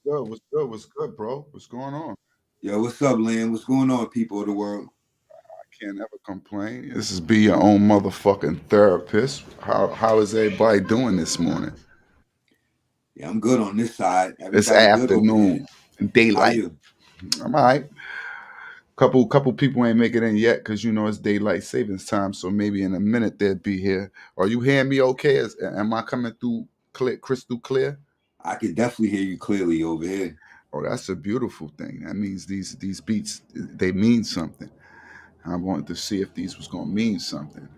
good? What's good? What's good, bro? What's going on? Yo, what's up, Lynn? What's going on, people of the world? Can't ever complain. This is be your own motherfucking therapist. How is everybody doing this morning? Yeah, I'm good on this side. It's Everybody good over there. afternoon, How daylight. you? I'm all right. Couple people ain't make it in yet because it's daylight savings time. So maybe in a minute they'll be here. Are you hearing me okay? Am I coming through clear, crystal clear? I can definitely hear you clearly over here. Oh, that's a beautiful thing. That means these beats they mean something. I wanted to see if these was gonna mean something.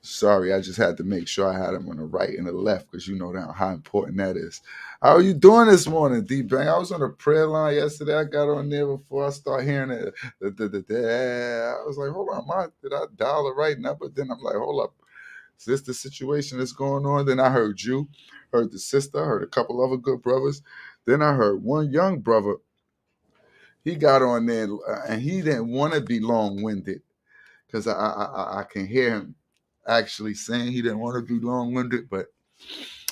Sorry, I just had to make sure I had them on the right and the left because you know how important that is. How are you doing this morning, D Bang? I was on a prayer line yesterday. I got on there before I start hearing it. I was like, hold on, did I dial the right number? Then I'm like, hold up. Is this the situation that's going on? Then I heard you, heard the sister, heard a couple other good brothers. Then I heard one young brother. He got on there and he didn't want to be long winded because I can hear him actually saying he didn't want to be long winded, but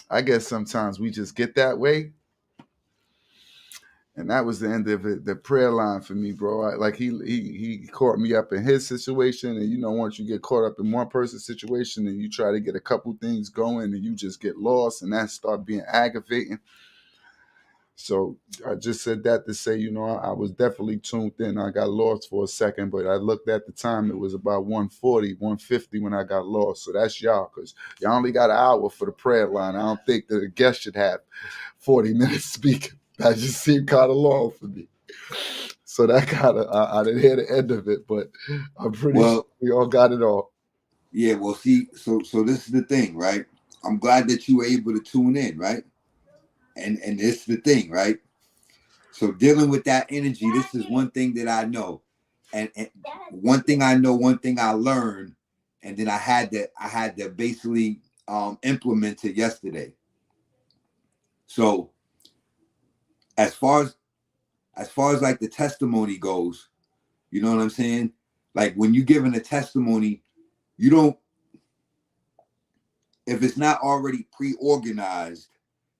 I guess sometimes we just get that way. And that was the end of it, the prayer line for me, bro. Like he caught me up in his situation, and once you get caught up in one person's situation, and you try to get a couple things going, and you just get lost, and that start being aggravating. So I just said that to say, I was definitely tuned in. I got lost for a second, but I looked at the time. It was about 1:40, 1:50 when I got lost. So that's y'all, because y'all only got an hour for the prayer line. I don't think that a guest should have 40 minutes speaking. That just seemed kind of long for me. So that kind of, I didn't hear the end of it, but I'm pretty sure Well, we all got it all. yeah, well, see, so this is the thing, right? I'm glad that you were able to tune in, right? And this is the thing, right? So dealing with that energy, this is one thing that I know. And one thing I know, one thing I learned, and then I had to basically implement it yesterday. So as far as like the testimony goes, you know what I'm saying? Like when you giving a testimony, you don't, if it's not already pre-organized,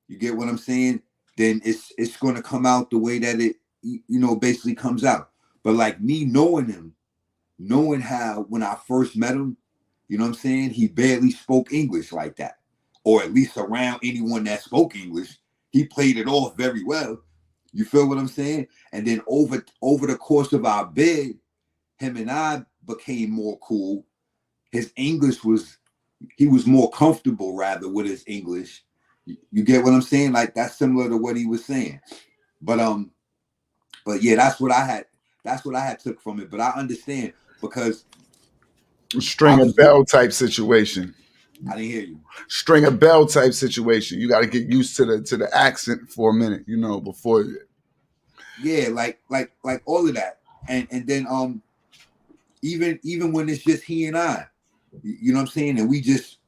you get what I'm saying? Then it's going to come out the way that it basically comes out. But like me knowing him, knowing how when I first met him, you know what I'm saying? He barely spoke English like that, or at least around anyone that spoke English, he played it off very well. You feel what I'm saying? And then over the course of our bid, him and I became more cool. His English was he was more comfortable rather with his English. You get what I'm saying? Like that's similar to what he was saying. But but yeah, that's what I had. That's what I had took from it. But I understand because I String a was good. bell type situation. I didn't hear you. String a bell type situation. You got to get used to the accent for a minute, before. Yeah, like all of that, and then even when it's just he and I, you know what I'm saying, and we just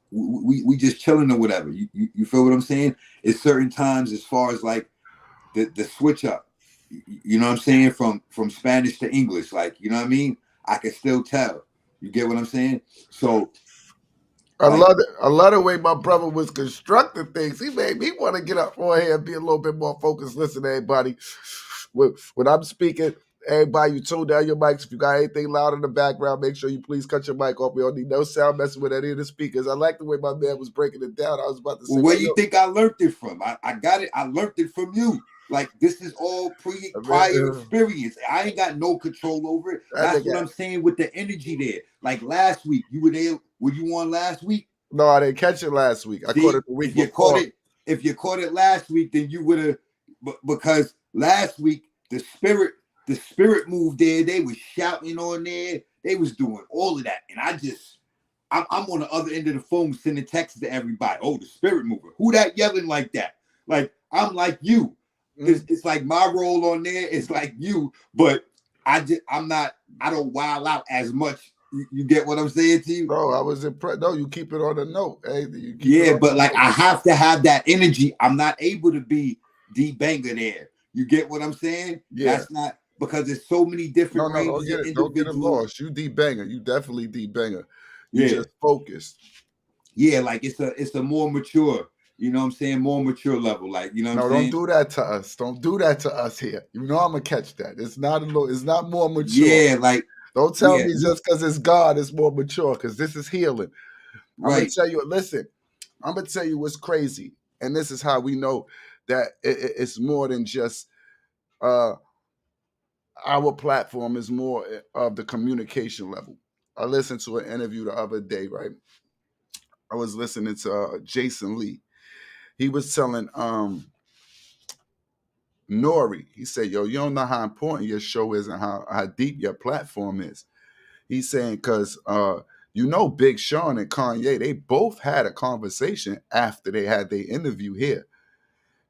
chilling or whatever. You feel what I'm saying? It's certain times as far as like the switch up. You know what I'm saying, from Spanish to English, like you know what I mean. I can still tell. You get what I'm saying? So like I love the way my brother was constructing things. He made me want to get up on here and be a little bit more focused. Listen to everybody. When I'm speaking, everybody, you tune down your mics. If you got anything loud in the background, make sure you please cut your mic off. We don't need no sound messing with any of the speakers. I like the way my man was breaking it down. I was about to say, well, where well, you think I learned it from? I got it. I learned it from you. Like this is all prior man, experience. I ain't got no control over it. that That's what nigga. I'm saying with the energy there. Like last week, you were there. Were you on last week? No, I didn't catch it last week. I caught See, it the week before. if you caught it last week, then you would have. Because last week the spirit moved there. They was shouting on there. They was doing all of that, and I'm on the other end of the phone sending texts to everybody. Oh, the spirit moving. Who that yelling like that? Like I'm like you. It's like my role on there is like you, but I'm not. I don't wild out as much. You get what I'm saying to you? No, I was impressed. No, you keep it on the note. Hey, you keep it Yeah, on but the like note. I have to have that energy. I'm not able to be D banger there. You get what I'm saying? Yeah. That's not because there's so many No, different no, ranges of don't get it individuals. lost. You D banger. You definitely D banger. You Yeah. just focused. Yeah, like it's a more mature, you know what I'm saying, more mature level. Like, you know what I'm No, don't saying? do that to us. Don't do that to us here. You know I'm gonna catch that. It's not a little. It's not more mature. Yeah, like Don't tell yeah, me just because it's God, it's more mature. Because this is healing. I'm gonna right. tell you. Listen, I'm gonna tell you what's crazy, and this is how we know that it's more than just our platform. Is more of the communication level. I listened to an interview the other day. Right, I was listening to Jason Lee. He was telling Nori. He said, "Yo, you don't know how important your show is and how deep your platform is." He's saying because Big Sean and Kanye, they both had a conversation after they had their interview here.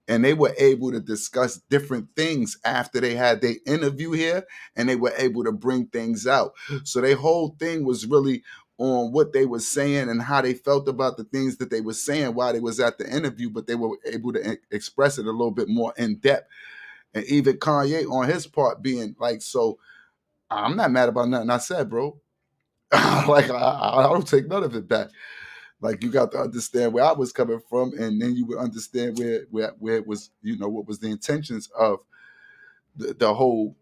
And they were able to discuss different things after they had their interview here, and they were able to bring things out. So their whole thing was really on what they were saying and how they felt about the things that they were saying while they was at the interview, but they were able to express it a little bit more in depth. And even Kanye on his part being like, so I'm not mad about nothing I said, bro. Like I don't take none of it back. Like you got to understand where I was coming from, and then you would understand where it was, what was the intentions of the whole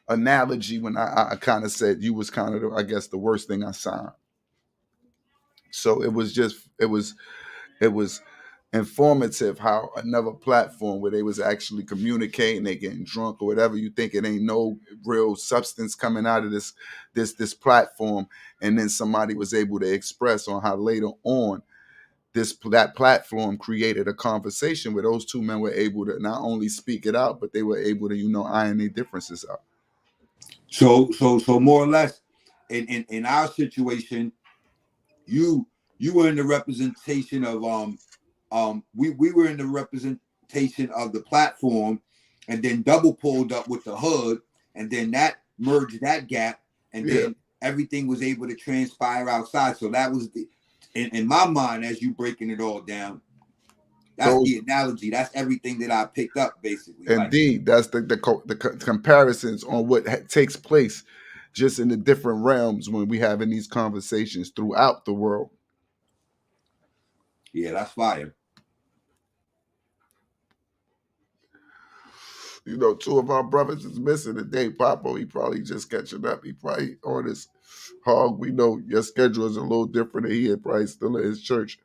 analogy when I kind of said you was kind of, I guess, the worst thing I signed. So it was informative how another platform where they was actually communicating, they getting drunk or whatever, you think it ain't no real substance coming out of this platform, and then somebody was able to express on how later on that platform created a conversation where those two men were able to not only speak it out, but they were able to iron their differences out. So more or less in our situation, you were in the representation of we were in the representation of the platform, and then double pulled up with the hood, and then that merged that gap, and Yeah, then everything was able to transpire outside. So that was in my mind, as you breaking it all down, that's those the analogy. That's everything that I picked up basically. Like, indeed, that's the comparisons on what takes place just in the different realms when we having these conversations throughout the world. yeah, that's fire. Two of our brothers is missing today. Papo, he probably just catching up. He probably on his hog. We know your schedule is a little different. He had probably still in his church.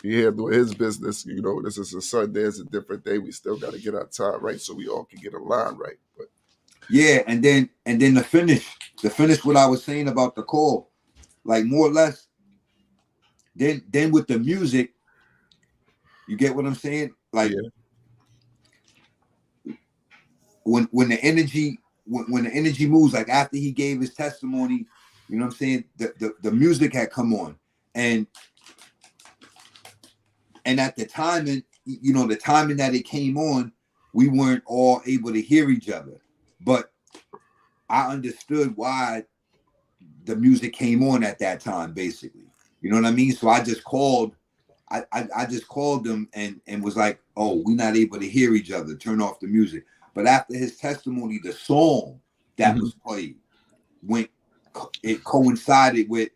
He here doing his business. This is a Sunday. It's a different day. We still got to get our time right so we all can get a line right. But Yeah, and then the finish what I was saying about the call, like more or less. Then with the music, you get what I'm saying? Like yeah, when the energy when the energy moves, like after he gave his testimony, you know what I'm saying? The music had come on, and at the timing, the timing that it came on, we weren't all able to hear each other, but I understood why the music came on at that time, basically. You know what I mean? So I just called. I just called them and was like, oh, we're not able to hear each other. Turn off the music. But after his testimony, the song that mm-hmm. was played it coincided with,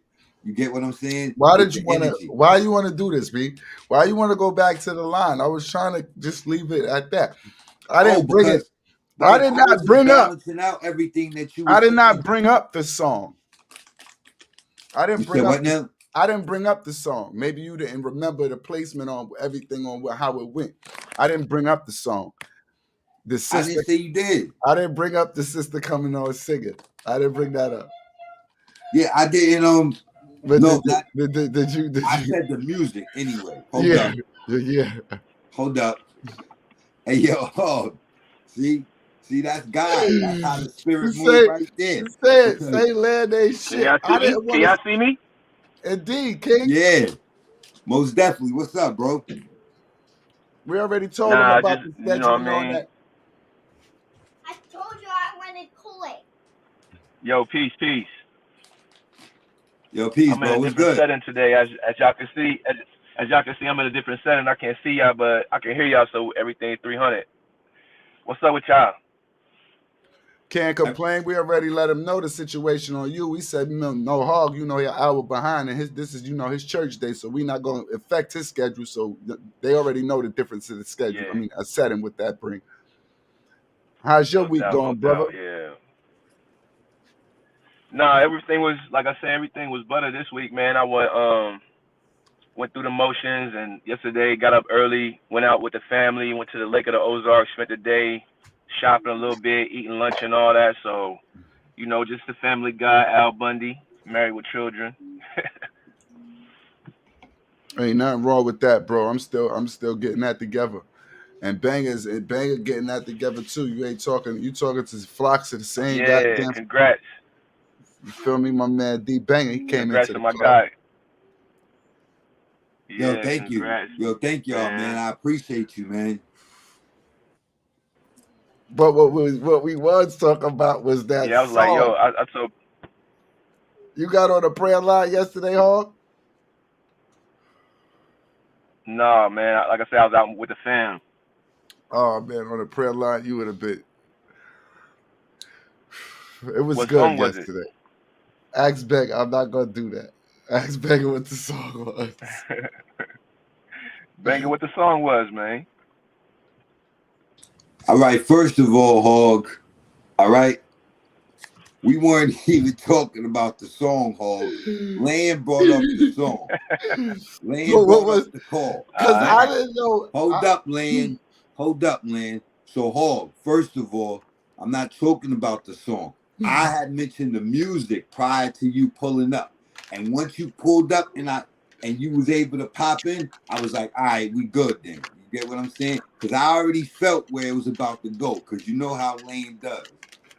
you get what I'm saying? Why With did the you want to? energy. Why you want to do this, B? Why you want to go back to the line? I was trying to just leave it at that. I Oh, didn't bring it. I because did I was not just bring up. balancing out everything that you were I did not saying. bring up the song. I You didn't said bring up what the. now? I didn't bring up the song. Maybe you didn't remember the placement on everything on how it went. I didn't bring up the song. The I sister. didn't say you did. I didn't bring up the sister coming on singing. I didn't bring that up. Yeah, I didn't. But No, not. did you? Did I you? said the music anyway. Hold Yeah, up. yeah. Hold up. Hey yo, oh, see, that's God. That's how the spirit move Say, right there. Because say, land they Can shit. y'all see I me? didn't Can want to. y'all see me? Indeed, King. yeah, most definitely. What's up, bro? We already told him Nah, about just the you know what I scheduling on mean. that. I told you I wanted Kool-Aid. Yo, peace, peace. Yo, peace, I'm in bro. a What's different good? setting today, as y'all can see. As y'all can see, I'm in a different setting. I can't see y'all, but I can hear y'all. So everything 300. What's up with y'all? Can't complain. We already let him know the situation on you. We said, no Hog, you're an hour behind, and this is his church day, so we not going to affect his schedule. So they already know the difference in the schedule. Yeah. I mean, a setting with that bring. How's your week going, brother? Yeah. Nah, everything was like I said. Everything was butter this week, man. I went through the motions, and yesterday got up early, went out with the family, went to the Lake of the Ozarks, spent the day shopping a little bit, eating lunch and all that. So, just the family guy, Al Bundy, married with children. Ain't nothing wrong with that, bro. I'm still getting that together. And Banger getting that together too. You talking to flocks of the same Yeah, goddamn. congrats. You feel me, my man D Banger? He came Congrats into to the my club. guy. Yo, Yeah, thank you. congrats. Yo, thank y'all, man. I appreciate you, man. But what we was talking about was that Yeah, I was song. like, yo, I told. You got on the prayer line yesterday, Hog? Nah, man. Like I said, I was out with the fam. Oh man, on the prayer line, you would have been. It was What good song was yesterday. Ask Beck, I'm not gonna do that. Ask Beck what the song was. Banging what the song was, man. All right, first of all, Hog, all right, we weren't even talking about the song, Hog. Land brought up the song. Land brought up the call. Because Alright. I didn't know. Hold up, Land. Hold up, Land. So, Hog, first of all, I'm not talking about the song. I had mentioned the music prior to you pulling up. And once you pulled up and you was able to pop in, I was like, all right, we good then. You get what I'm saying? Because I already felt where it was about to go. Because you know how Lane does.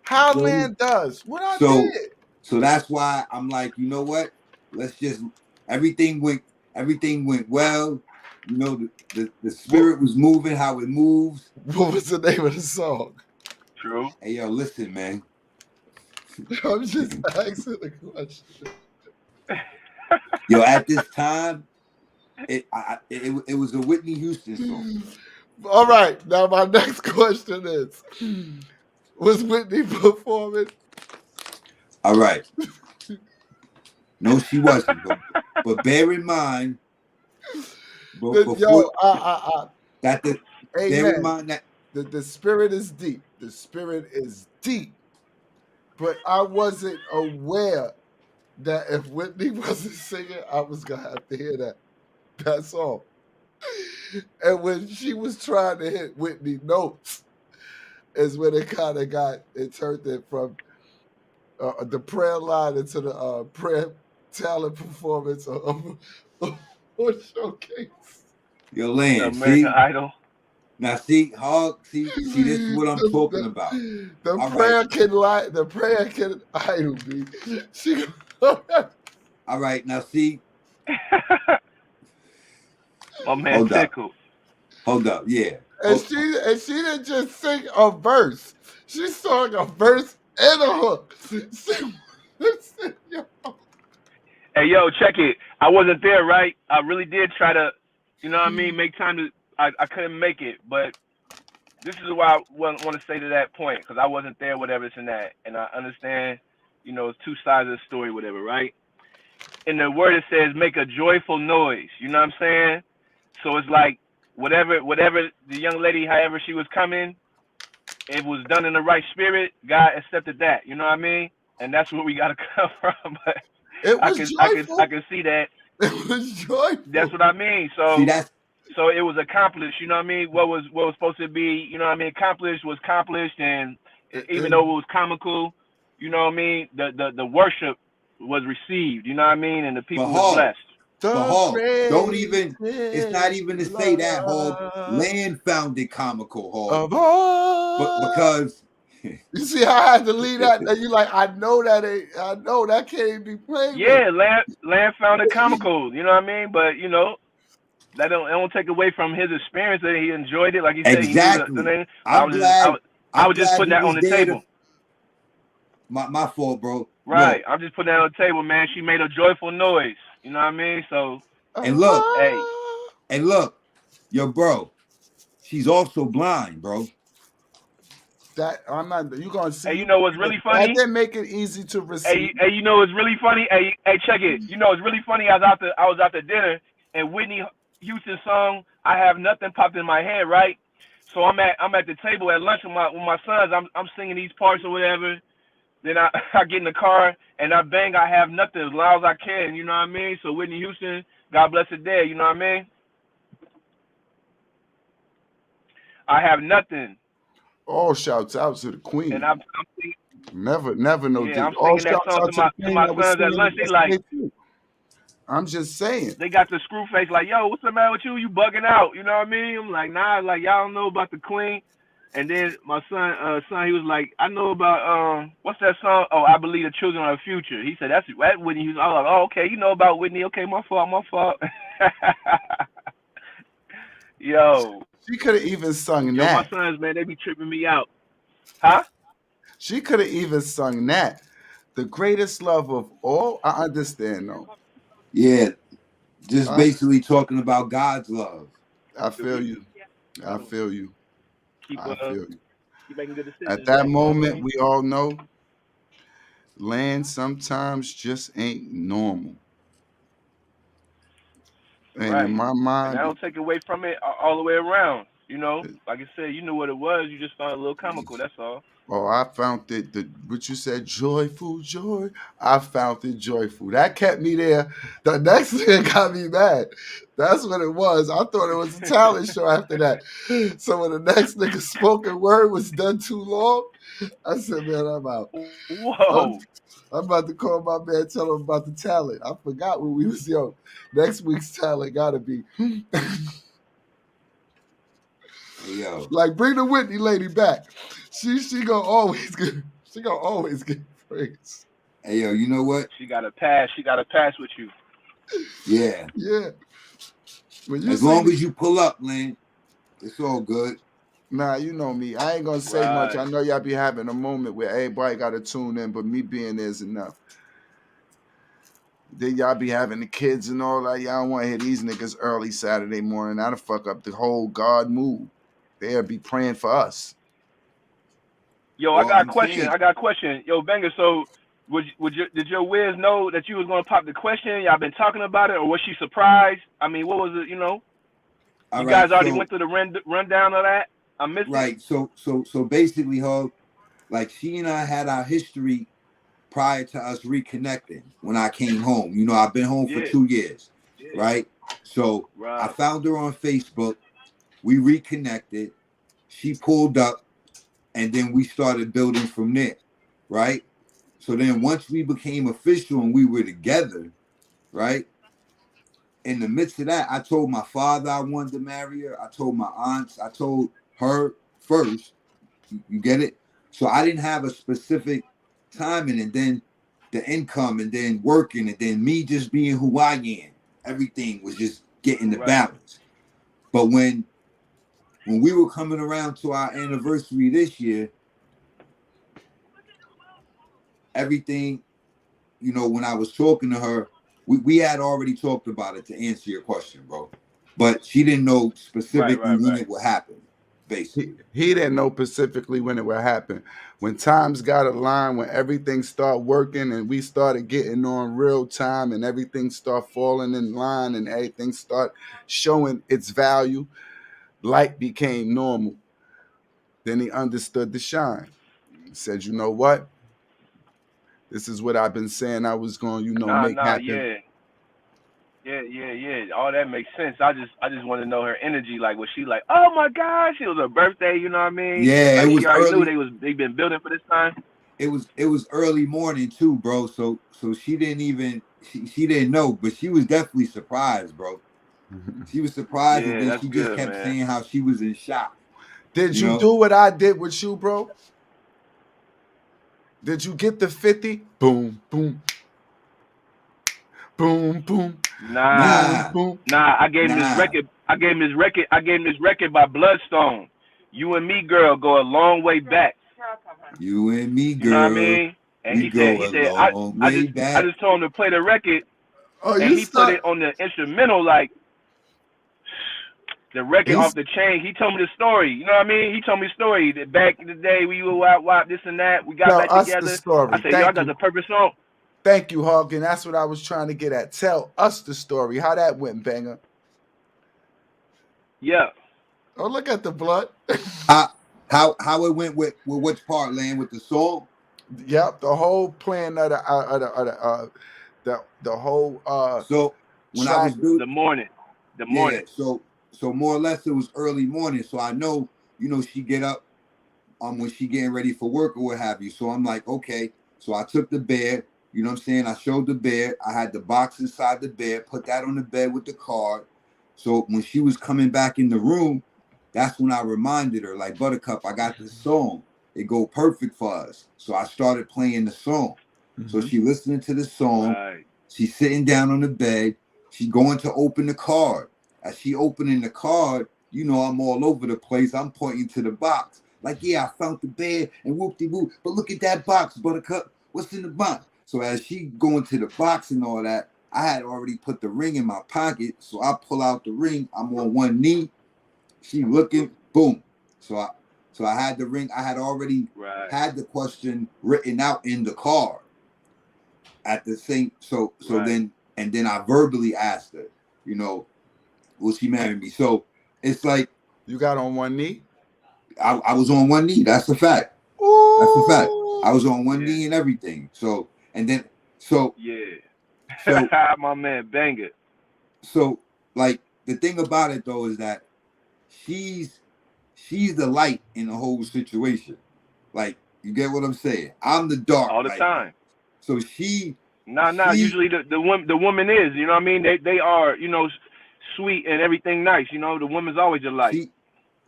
How Land does? What I did? So that's why I'm like, you know what? Let's just everything went well. You know, the spirit was moving how it moves. What was the name of the song? True. Hey yo, listen, man. I'm just asking the question. Yo, at this time, it was a Whitney Houston song. All right, now my next question is: was Whitney performing? All right. No, she wasn't. But bear in mind, bear in mind that the spirit is deep. The spirit is deep. But I wasn't aware that if Whitney wasn't singing, I was gonna have to hear that song. And when she was trying to hit Whitney notes, is when it kind of turned it from the prayer line into the prayer talent performance of showcase. Yo, Land, American Idol. Now see, Hog, see, this is what I'm talking about. The prayer can idol me. She all right, now see. My man Pickle. Hold up, yeah. And she didn't just sing a verse. She sang a verse and a hook. Hey, yo, check it. I wasn't there, right? I really did try to, make time to. I couldn't make it, but this is why I want to say to that point, because I wasn't there, whatever, this and that. And I understand, it's two sides of the story, whatever, right? In the word it says, make a joyful noise. You know what I'm saying? So it's like, whatever the young lady, however she was coming, it was done in the right spirit. God accepted that. You know what I mean? And that's where we got to come from. But it was joyful. I can see that. It was joyful. That's what I mean. So see, that's so it was accomplished, you know what I mean? What was supposed to be, you know what I mean, accomplished was accomplished, and even though it was comical, you know what I mean, the worship was received, you know what I mean, and the people was blessed. But Hog, don't even. It's not even to say that, Hog. Land found it comical, Hog. But because you see how I had to leave that, and you like, I know that can't be played. Yeah, Land found it comical, you know what I mean? But that don't take away from his experience that he enjoyed it, like he said. Exactly. He knew the name. I was just putting that on the table. My fault, bro. Right. No. I'm just putting that on the table, man. She made a joyful noise. You know what I mean? So and look, yo, bro, she's also blind, bro. That I'm not. You gonna see? Hey, you know what's really That funny? didn't make it easy to receive. Hey, you know what's really funny? Hey, check it. You know what's really funny? I was out to dinner, and Whitney Houston's song "I Have Nothing" popped in my head, right? So I'm at the table at lunch with my sons. I'm singing these parts or whatever. Then I I get in the car and I bang "I Have Nothing" as loud as I can. You know what I mean? So Whitney Houston, God bless her dead. You know what I mean? I have nothing, All shouts out to the and queen. I'm singing, Never no yeah, dig. I'm All singing that shouts song out to the to queen my that was sons at singing lunch. it They like, yesterday too. I'm just saying. they got the screw face, like, yo, what's the matter with you? You bugging out? You know what I mean? I'm like, nah, like y'all don't know about the queen. And then my son, he was like, I know about what's that song? Oh, I believe the children are the future. He said that's Whitney. I was like, oh, okay, you know about Whitney? Okay, my fault. yo, She could have even sung yo, my that. sons, man, they be tripping me out, huh? She could have even sung that. The greatest love of all. I understand though. Yeah, just I basically talking about God's love. I feel you. I So feel you. keep I feel you. keep making good At decisions, that man. You know what I moment, mean? we all know land sometimes just ain't normal. And in Right. my And I mind, don't take away from it all the way around. You know, like I said, you knew what it was. You just found it a little comical. That's all. oh, I found it. What you said, joyful joy. I found it joyful. That kept me there. The next thing got me mad. That's what it was. I thought it was a talent show after that. So when the next nigga spoken word was done too long, I said, man, I'm out. I'm, Whoa. I'm about to call my man, tell him about the talent. I forgot when we was young. Next week's talent gotta be Hey, yo, like bring the Whitney lady back. She gonna always get praise. hey, yo, you know what? She got a pass. She got a pass with you. Yeah, Yeah. When you as see long me, as you pull up, Lynn, it's all good. nah, you know me. I ain't gonna say much. Right. I know y'all be having a moment where everybody gotta tune in, but me being there is enough. Then y'all be having the kids and all that. Y'all want to hear these niggas early Saturday morning. That'll fuck up the whole God move. They'll be praying for us. Yo, I Well, got a I'm question. saying, Yo, Banger. So, did your Wiz know that you was gonna pop the question? Y'all been talking about it, or was she surprised? I mean, what was it? You know, all you right, guys already so went through the rundown of that. I missed it. right, so basically, Hug, like she and I had our history prior to us reconnecting when I came home. You know, I've been home for Yeah. 2 years, right? So I Right. found her on Facebook. We reconnected. She pulled up, and then we started building from there, right? So then once we became official and we were together, right? In the midst of that, I told my father I wanted to marry her. I told my aunts. I told her first. You get it? So I didn't have a specific timing, and then the income, and then working, and then me just being who I am. Everything was just getting the Right. balance. But when we were coming around to our anniversary this year, everything, you know, when I was talking to her, we had already talked about it, to answer your question, bro. But she didn't know Right. specifically Right. when Right. it would happen, He, basically. he didn't know specifically when it would happen. When times got aligned, when everything started working and we started getting on real time and everything started falling in line and everything started showing its value, light became normal. Then he understood the shine. He said, you know what? This is what I've been saying I was going, make Nah. happen. Yeah. Yeah. All that makes sense. I just want to know her energy. Like, was she like, oh my gosh, it was her birthday? You know what I mean? Yeah, it Like she was already knew early. they've been building for this time. It was early morning too, bro. So she didn't even she didn't know, but she was definitely surprised, bro. She was surprised, and Yeah, then that's she just good, kept man. saying how she was in shock. Did You you know, do what I did with you, bro? Did you get the 50? Boom, boom, boom, boom, Nah, boom, nah, boom. nah. I gave him this nah. record. I gave him this record by Bloodstone. You and me, girl, go a long way back. You and me, You know what I girl, mean? And we he said, go he a said, long I way just, I back. just told him to play the record, Oh, and you he put start. it on the instrumental, like, the record He's off the chain. He told me the story. You know what I mean? He told me the story that back in the day we were wop this and that. We got tell back us the together. I story. said, yo, I Thank got you. the perfect song. Thank you, Hog. And that's what I was trying to get at. Tell us the story. How that went, Banger. Yeah. Oh, look at the blood. How it went with which part, Land, with the song? Yep, the whole plan of the whole So when I track. was building, The morning. The yeah, morning. so more or less it was early morning. So I know, she get up when she getting ready for work or what have you. So I'm like, okay. So I took the bed, you know what I'm saying? I showed the bed. I had the box inside the bed, put that on the bed with the card. So when she was coming back in the room, that's when I reminded her, like, Buttercup, I got this song. It go perfect for us. So I started playing the song. So she listening to the song. Right. She's sitting down on the bed. She going to open the card. As she opening the card, I'm all over the place. I'm pointing to the box. Like, yeah, I found the bed and whoop-de-whoop. But look at that box, Buttercup. What's in the box? So as she going to the box and all that, I had already put the ring in my pocket. So I pull out the ring. I'm on one knee. She looking, boom. So I had the ring. I had already had the question written out in the card. At the same, so then I verbally asked her, will she marry me? So it's like You got on one knee. I was on one knee. That's a fact. Ooh. That's a fact. I was on one knee and everything. So My man Banger. So like the thing about it though is that she's the light in the whole situation. Like, you get what I'm saying? I'm the dark All the right time. now. So she Usually the woman is, you know what I mean? They are, sweet and everything nice. The woman's always a light.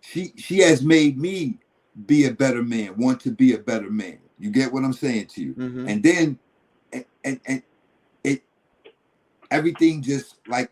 she has made me be a better man, want to be a better man. You get what I'm saying to you? Mm-hmm. And then and it everything just like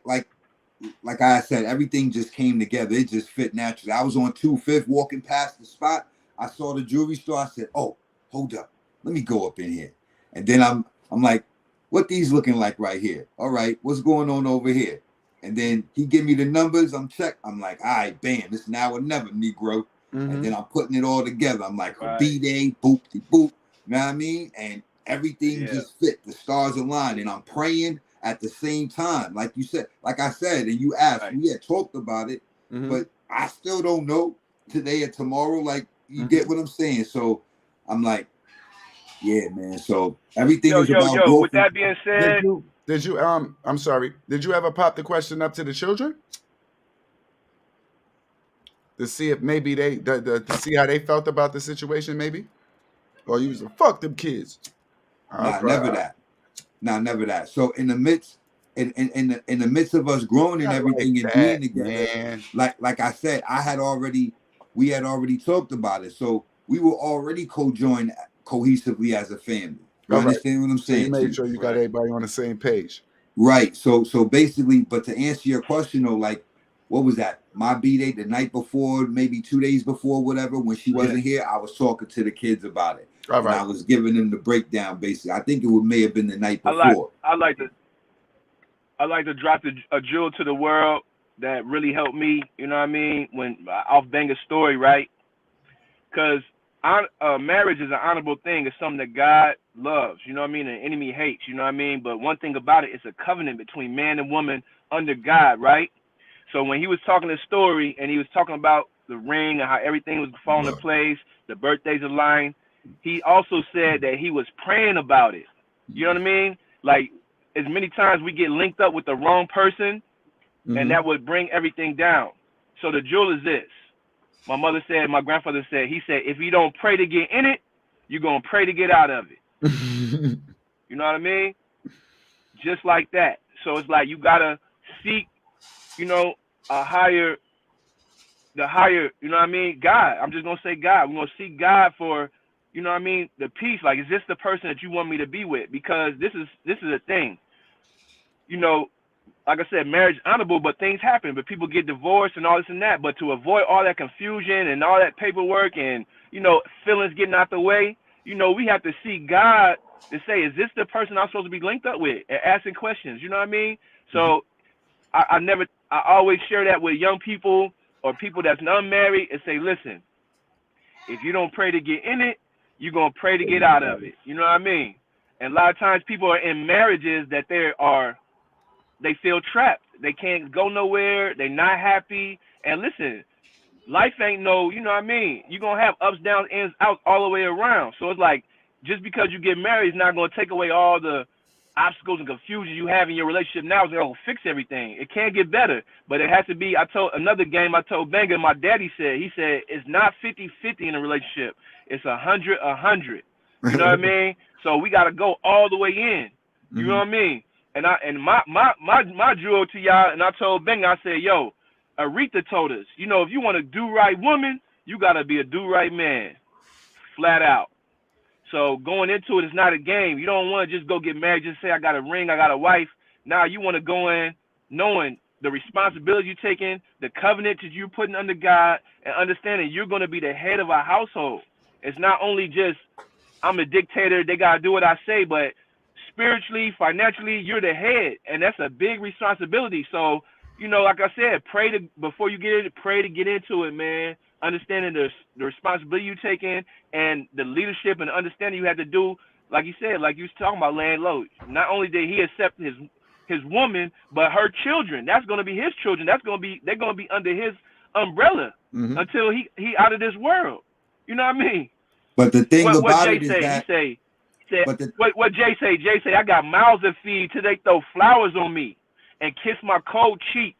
I said, everything just came together. It just fit naturally. I was on 2/5 walking past the spot. I saw the jewelry store. I said, "Oh, hold up. Let me go up in here." And then I'm like, "What these looking like right here? All right, what's going on over here?" And then he give me the numbers. I'm check. I'm like, "All right, bam. It's now or never, Negro." Mm-hmm. And then I'm putting it all together. I'm like, Right. B-Day, boop-de-boop. You know what I mean? And everything just fit. The stars aligned. And I'm praying at the same time, like I said, and you asked, we had talked about it, but I still don't know today or tomorrow. Like, you get what I'm saying? So I'm like, yeah, man. So everything is about growth. With that being said, did you I'm sorry. Did you ever pop the question up to the children to see if maybe they to see how they felt about the situation, maybe? Or you was like, fuck them kids? Nah, never that. Nah, never that. So in the midst in the midst of us growing and everything and being together, man. like I said, we had already talked about it. So we were already co-joined cohesively as a family. You understand what I'm saying? So you made sure you got everybody on the same page. Right. So basically, but to answer your question though, like, what was that? My B-Day the night before, maybe 2 days before, whatever, when she wasn't here, I was talking to the kids about it. And I was giving them the breakdown basically. I think may have been the night before. I like to drop a jewel to the world that really helped me, you know what I mean, when off Banger's story, right? Because marriage is an honorable thing. It's something that God loves, you know what I mean, and the enemy hates, you know what I mean? But one thing about it, it's a covenant between man and woman under God, right? So when he was talking the story and he was talking about the ring and how everything was falling into place, the birthdays aligned, he also said that he was praying about it. You know what I mean? Like, as many times we get linked up with the wrong person, and that would bring everything down. So the jewel is this. My grandfather said, he said, if you don't pray to get in it, you're going to pray to get out of it. You know what I mean? Just like that. So it's like you got to seek, the higher, you know what I mean? God. I'm just going to say God. We're going to seek God for, you know what I mean? The peace. Like, is this the person that you want me to be with? Because this is a thing. Like I said, marriage is honorable, but things happen. But people get divorced and all this and that. But to avoid all that confusion and all that paperwork and, feelings getting out the way, we have to seek God to say, is this the person I'm supposed to be linked up with? And asking questions, you know what I mean? So I always share that with young people or people that's unmarried and say, listen, if you don't pray to get in it, you're gonna pray to get out of it. You know what I mean? And a lot of times people are in marriages that they feel trapped. They can't go nowhere. They're not happy. And listen, life ain't no, you know what I mean? You're going to have ups, downs, ins, outs all the way around. So it's like, just because you get married is not going to take away all the obstacles and confusion you have in your relationship now. It's going to fix everything. It can get better, but it has to be. I told Banger, my daddy said, it's not 50-50 in a relationship. It's 100-100. You know what I mean? So we got to go all the way in. You know what I mean? And my jewel to y'all, and I told Banger, I said, yo, Aretha told us, you know, if you want a do-right woman, you got to be a do-right man, flat out. So going into it is not a game. You don't want to just go get married, just say, I got a ring, I got a wife. Now you want to go in knowing the responsibility you're taking, the covenant that you're putting under God, and understanding you're going to be the head of a household. It's not only just, I'm a dictator, they got to do what I say, but spiritually, financially, you're the head, and that's a big responsibility. So, you know, like I said, before you get in, pray to get into it, man. Understanding the responsibility you're taking and the leadership and understanding you have to do, like you said, like you was talking about, laying low. Not only did he accept his woman, but her children. That's going to be his children. They're going to be under his umbrella until he out of this world. You know what I mean? But the thing what about Jay it is say, that he said what Jay say? Jay say, I got mouths to feed till they throw flowers on me and kiss my cold cheek.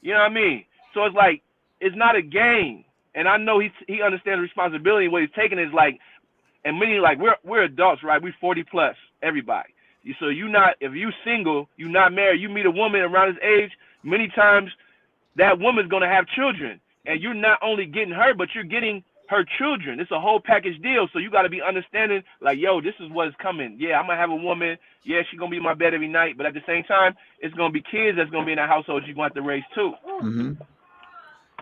You know what I mean? So it's like, it's not a game. And I know he understands the responsibility. What he's taking is like, and many, like, we're adults, right? We 40 plus, everybody. So if you single, you not married, you meet a woman around his age, many times that woman's gonna have children. And you're not only getting her, but you're getting her children. It's a whole package deal. So you gotta be understanding, like, yo, this is what's coming. Yeah, I'm gonna have a woman, yeah, she's gonna be in my bed every night, but at the same time, it's gonna be kids that's gonna be in the household you're gonna have to raise too.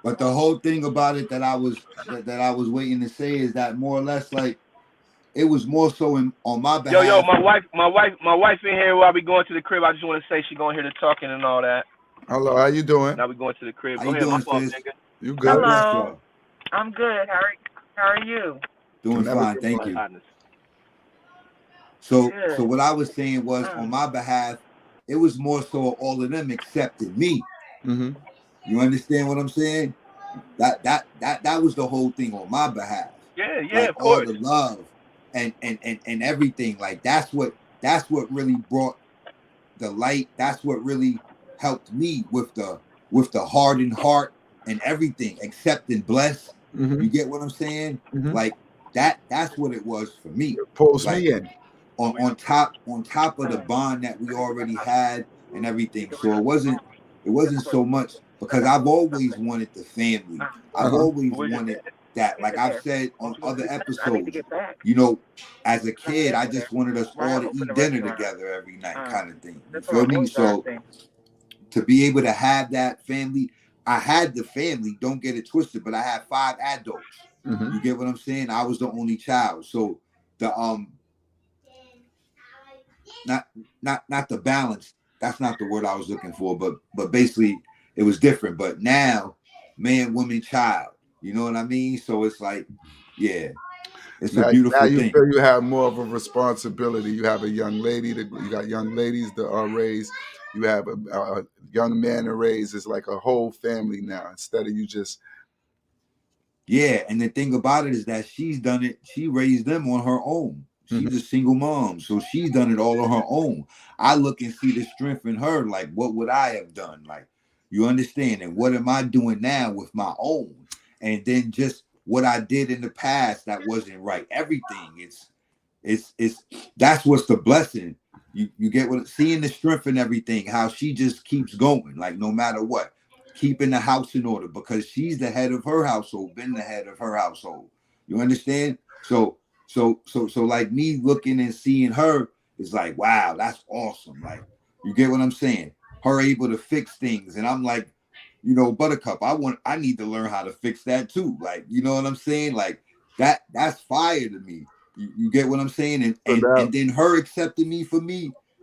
But the whole thing about it that I was waiting to say is that more or less, like, it was more so on my behalf. Yo, my wife in here while we going to the crib. I just want to say she gonna hear the talking and all that. Hello, how you doing? Now we going to the crib. How Go you ahead, doing, my fault, sis? nigga. You good? Hello. I'm good. How are you? Doing fine, thank you. So what I was saying was, on my behalf, it was more so all of them accepted me. You understand what I'm saying? That was the whole thing on my behalf. Yeah, like, of course. All the love and everything. Like, that's what really brought the light. That's what really helped me with the hardened heart and everything, accept and bless. You get what I'm saying? Like, that's what it was for me. Pulls like, me in. On top of the bond that we already had and everything. So it wasn't so much, because I've always wanted the family. I've always wanted that. Like I've said on other episodes, you know, as a kid, I just wanted us all to eat dinner together every night, kind of thing. You feel me? So to be able to have that family, I had the family, don't get it twisted, but I had 5 adults. You get what I'm saying? I was the only child. So the not the balance, that's not the word I was looking for, but basically it was different. But now, man, woman, child, you know what I mean? So it's like, yeah, it's a beautiful thing. Feel you have more of a responsibility. You have a young lady, you got young ladies that are raised, you have a young man to raise. It's like a whole family now, instead of you just. Yeah, and the thing about it is that she's done it, she raised them on her own. She's a single mom, so she's done it all on her own. I look and see the strength in her. Like, what would I have done? Like, you understand? And what am I doing now with my own? And then just what I did in the past that wasn't right. Everything. It's that's what's the blessing. You get what, seeing the strength in everything. How she just keeps going. Like, no matter what, keeping the house in order, because she's the head of her household. Been the head of her household. You understand? So like, me looking and seeing her is like, wow, that's awesome. Like, you get what I'm saying? Her able to fix things. And I'm like, you know, Buttercup, I need to learn how to fix that too. Like, you know what I'm saying? Like, that's fire to me. You get what I'm saying? And then her accepting me for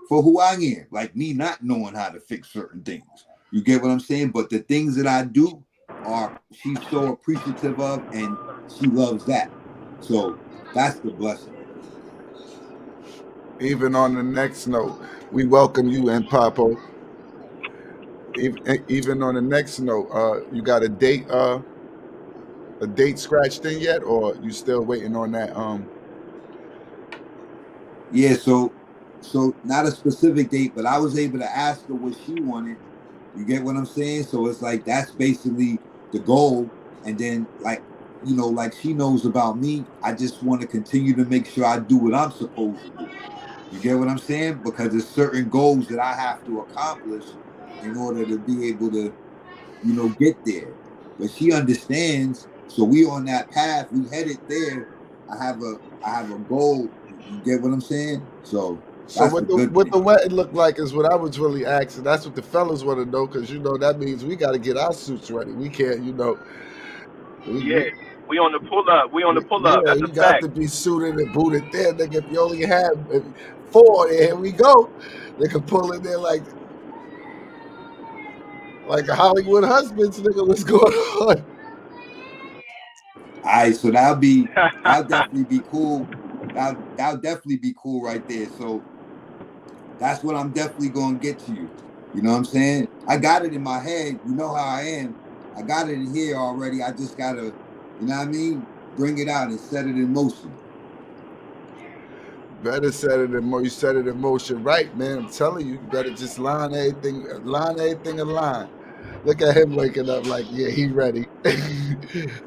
who I am. Like, me not knowing how to fix certain things. You get what I'm saying? But the things that I do she's so appreciative of, and she loves that. So that's the blessing. Even on the next note, we welcome you and Papo. Even on the next note, you got a date scratched in yet, or you still waiting on that? Yeah, so not a specific date, but I was able to ask her what she wanted. You get what I'm saying? So it's like that's basically the goal. And then like she knows about me. I just want to continue to make sure I do what I'm supposed to do. You get what I'm saying? Because there's certain goals that I have to accomplish in order to be able to, get there. But she understands. So we on that path. We headed there. I have a goal. You get what I'm saying? So So that's the what good the thing. wedding look like is what I was really asking. That's what the fellas want to know, because that means we got to get our suits ready. We can't, we, Yeah, we on the pull up. We on the pull up. yeah, That's a you got fact. to be suited and booted there, nigga. If you only have four, here we go. They can pull in there like a Hollywood husbands, nigga. What's going on? All right, so that'll definitely be cool. That'll definitely be cool right there. So that's what I'm definitely gonna get to you. You know what I'm saying? I got it in my head. You know how I am. I got it in here already. I just gotta, you know what I mean? Bring it out and set it in motion. Better set it you set it in motion right, man. I'm telling you, you better just line everything in line. Look at him waking up like, yeah, he ready.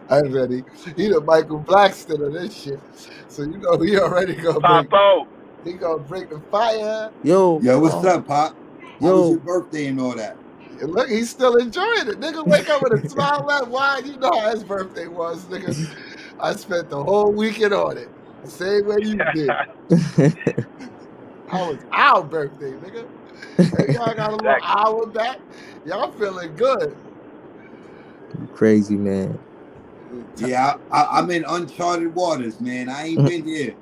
I'm ready. He the Michael Blackston of this shit. So he already gonna Papo. bring the fire. Yo, Yo, what's up, Pop? How was yo, your birthday and all that? And look, he's still enjoying it. Nigga, wake up with a smile that wide. You know how his birthday was, nigga. I spent the whole weekend on it. The same way you did. How was our birthday, nigga? Hey, y'all got a little Exactly. hour back. Y'all feeling good. crazy man. Yeah, I'm in uncharted waters, man. I ain't been here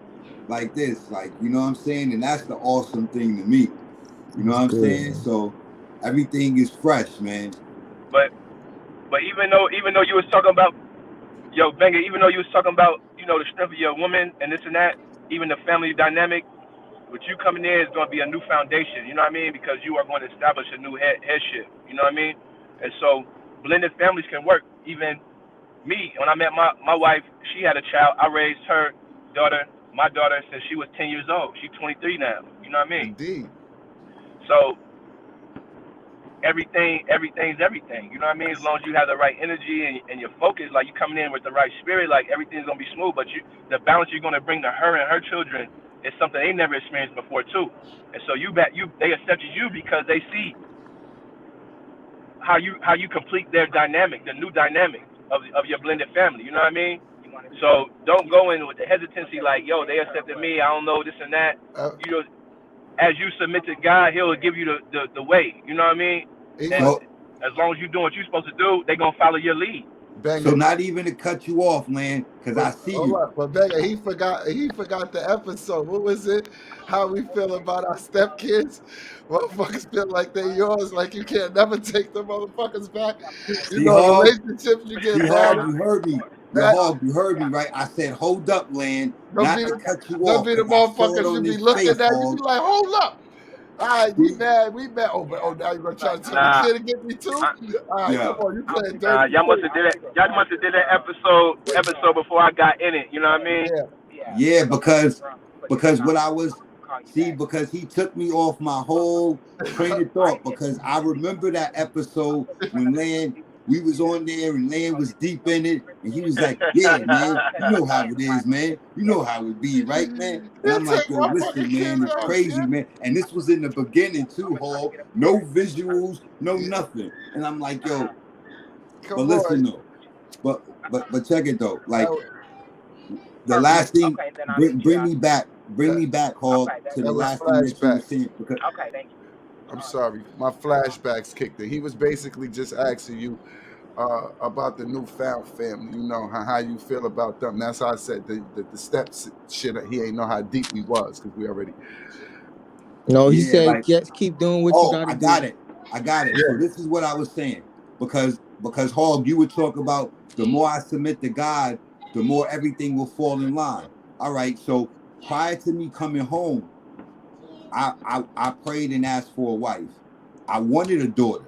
like this, you know what I'm saying? And that's the awesome thing to me. You know what I'm Good, saying? man. So everything is fresh, man. But even though you was talking about Banger, even though you was talking about the strength of your woman and this and that, even the family dynamic, with you coming in is going to be a new foundation. You know what I mean? Because you are going to establish a new headship. You know what I mean? And so blended families can work. Even me, when I met my wife, she had a child. I raised my daughter, since she was 10 years old. She's 23 now. You know what I mean? Indeed. So everything's everything. You know what I mean? As long as you have the right energy and your focus, like you coming in with the right spirit, like everything's gonna be smooth. But the balance you're gonna bring to her and her children is something they never experienced before too. And so they accepted you because they see how you complete their dynamic, the new dynamic of your blended family. You know what I mean? So don't go in with the hesitancy like, yo, they accepted me. I don't know this and that. Uh, As you submit to God, He'll give you the way. You know what I mean? And So, as long as you're doing what you're supposed to do, they're gonna follow your lead. so Banger. not even to cut you off, man, because I But see hold you. up, but Banger, he forgot the episode. What was it? How we feel about our stepkids? Motherfuckers feel like they yours, like you can't never take the motherfuckers back. See, Hog, Relationships you get see, Hog, married. you heard me. Yo, That Hog, you heard me, right? I said, hold up, land, don't not be to the cut you don't off, be the because I saw it motherfuckers you on be his looking face, at. You be Hog. like, hold up. All right, we See? mad. Oh, now you're gonna try to tell the Nah, kid to get me too? I, All right, come Yeah. on, you playing dirty y'all must too. have did it. Y'all must have did that episode before I got in it. You know what I mean? Yeah, Yeah, because what I was see, because he took me off my whole train of thought, because I remember that episode when Land we was on there and Land was deep in it, and he was like, yeah, man, you know how it is, man. You know how it be, right, man? And you I'm like, take yo, my listen, fucking man, kids it's off, crazy, kid. man. And this was in the beginning too, Hall. No visuals, no nothing. And I'm like, yo, but Come on. listen though. But check it though. Like That, the last thing, bring me back, that, Hog, to the that was last thing that you were flashbacks. saying. Because I'm sorry, my flashbacks kicked in. He was basically just asking you about the newfound family. You know how you feel about them. That's how I said the steps shit. He ain't know how deep we was because we already. No, he yeah, said like, just keep doing what you oh, got to I do. got it. I got it. So Yeah, this is what I was saying. Because because Hog, you would talk about the more I submit to God, the more everything will fall in line. All right. So prior to me coming home, I prayed and asked for a wife. I wanted a daughter,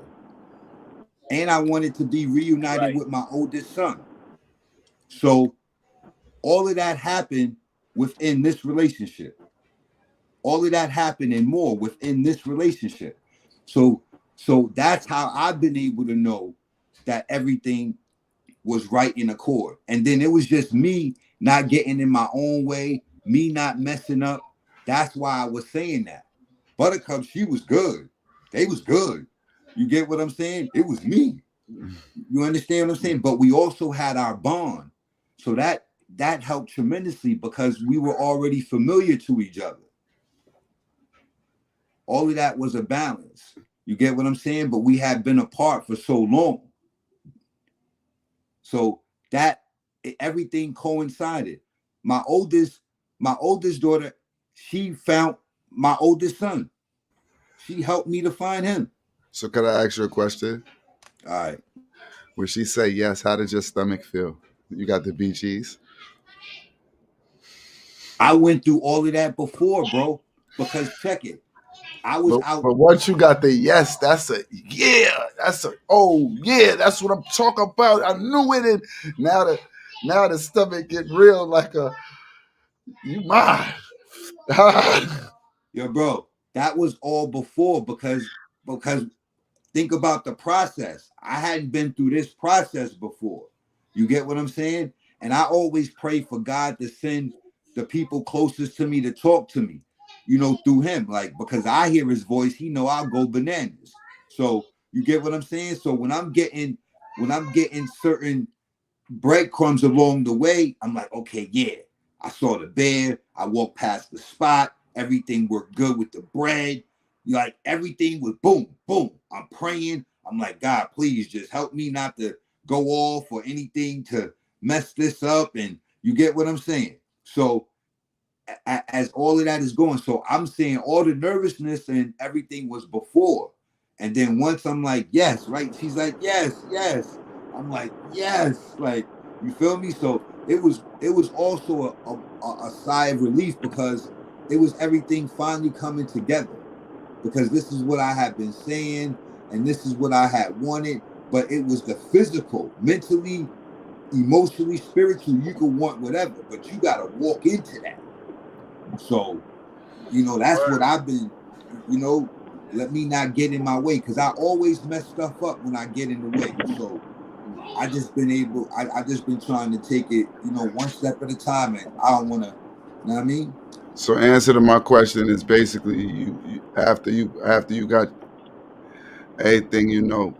and I wanted to be reunited Right. with my oldest son. So all of that happened within this relationship. All of that happened and more within this relationship. So that's how I've been able to know that everything was right in accord. And then it was just me not getting in my own way, me not messing up. That's why I was saying that. Buttercup, she was good. They was good. You get what I'm saying? It was me. You understand what I'm saying? But we also had our bond. So that helped tremendously because we were already familiar to each other. All of that was a balance. You get what I'm saying? But we had been apart for so long. So that everything coincided. My oldest daughter, she found my oldest son. She helped me to find him. So could I ask you a question? All right. When she say yes, how did your stomach feel? You got the BGs? I went through all of that before, bro. Because check it. I was out. But once you got the yes, that's a yeah. That's a oh yeah. That's what I'm talking about. I knew it. And now the stomach get real like a you mine. Yo, bro, that was all before because think about the process. I hadn't been through this process before. You get what I'm saying? And I always pray for God to send the people closest to me to talk to me, through him. Like, because I hear his voice, he know I'll go bananas. So you get what I'm saying? So when I'm getting certain breadcrumbs along the way, I'm like, okay, yeah, I saw the bear. I walked past the spot. Everything worked good with the bread. Like everything was boom, boom. I'm praying. I'm like, God, please just help me not to go off or anything to mess this up. And you get what I'm saying? So as all of that is going, so I'm saying all the nervousness and everything was before. And then once I'm like, yes, right? She's like, yes, yes. I'm like, yes, like, you feel me? So it was also a sigh of relief because it was everything finally coming together. Because this is what I had been saying and this is what I had wanted, but it was the physical, mentally, emotionally, spiritually, you can want whatever, but you got to walk into that. So, that's what I've been, let me not get in my way because I always mess stuff up when I get in the way. So I just been trying to take it, one step at a time, and I don't want to, you know what I mean? So answer to my question is basically you after you got everything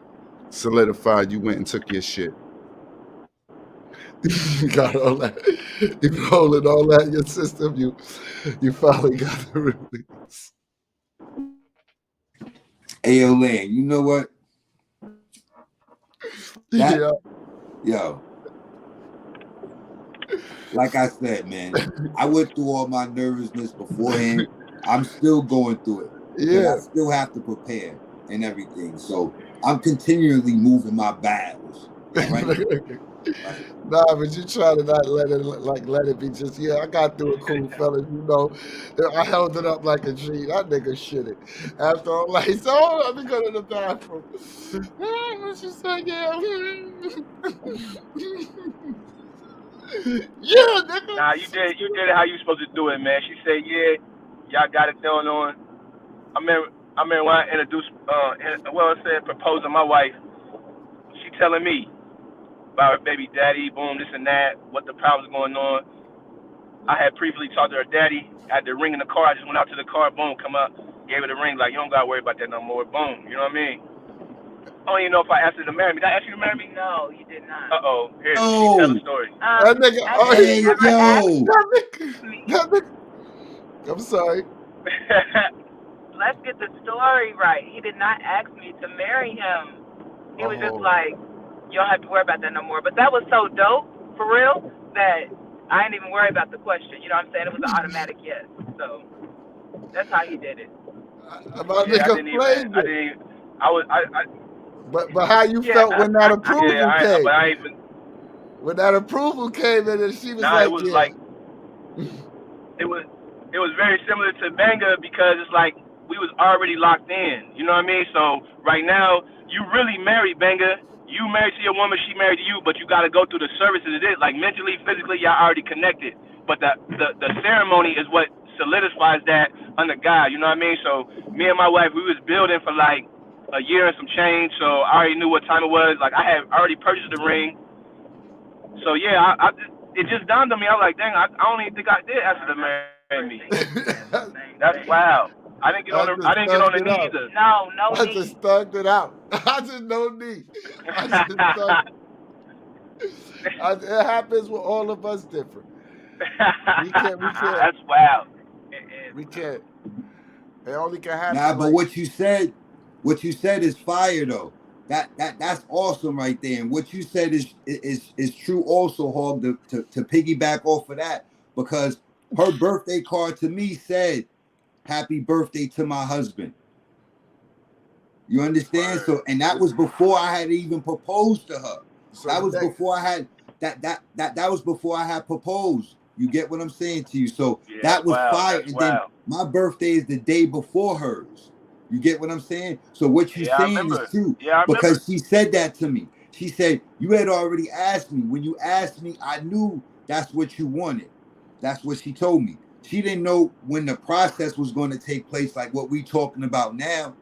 solidified, you went and took your shit. You got all that. You been holding all that in your system. You finally got the release. Hey, yo, Land, you know what? Yeah. Yo, like I said, man, I went through all my nervousness beforehand. I'm still going through it because I still have to prepare and everything. So I'm continually moving my bowels. All right. Right. Nah, but you try to not let it be just I got through it, cool fellas. I held it up like a G. That nigga shitted. After all, like, so let me go to the bathroom. She said, yeah. Yeah, nigga. Nah, you did it how you supposed to do it, man. She said, yeah, y'all got it going on. I remember when I introduced, I said proposing my wife. She telling me about her baby daddy, boom, this and that, what the problems going on. I had previously talked to her daddy. I had the ring in the car. I just went out to the car, boom, come up, gave her the ring. Like, you don't got to worry about that no more. Boom. You know what I mean? I don't even know if I asked her to marry me. Did I ask you to marry me? No, you did not. Uh-oh. Here, she Oh, tell the story. That nigga, hey, yo. that nigga. I'm sorry. Let's get the story right. He did not ask me to marry him. He was just like, you don't have to worry about that no more. But that was so dope, for real, that I didn't even worry about the question. You know what I'm saying? It was an automatic yes. So that's how he did it. My nigga flamed it. But how you Yeah, felt when that yeah. approval came? But I ain't even. When that approval came in, and she was Nah, it like, was "Yeah." like it was very similar to Banga because it's like we was already locked in. You know what I mean? So right now you really married Banga. You married to your woman, she married to you, but you got to go through the services of it. Like mentally, physically, y'all already connected. But the ceremony is what solidifies that under God. You know what I mean? So me and my wife, we was building for like a year and some change. So I already knew what time it was. Like I had already purchased the ring. So yeah, it just dawned on me. I was like, dang, I don't even think I did ask her to marry me. That's wild. I I just didn't get on thugged the it knee out. either. No I need. just thugged it out. I just no need. I just thugged. It happens with all of us different. We can't. We can't. That's wild. We can't. It only can happen Nah, but like. what you said is fire though. That's awesome right there. And what you said is true also, Hog, to piggyback off of that, because her birthday card to me said, "Happy birthday to my husband." You understand? Word. So, and that was before I had even proposed to her. So That the was next. before I had that was before I had proposed. You get what I'm saying to you? So Yeah, that that's was wild. fire. That's And then wild. my birthday is the day before hers. You get what I'm saying? So what you Yeah, I saying is remember. true, Yeah, I remember. because she said that to me. She said, "You had already asked me. When you asked me, I knew that's what you wanted." That's what she told me. She didn't know when the process was going to take place, like what we talking about now.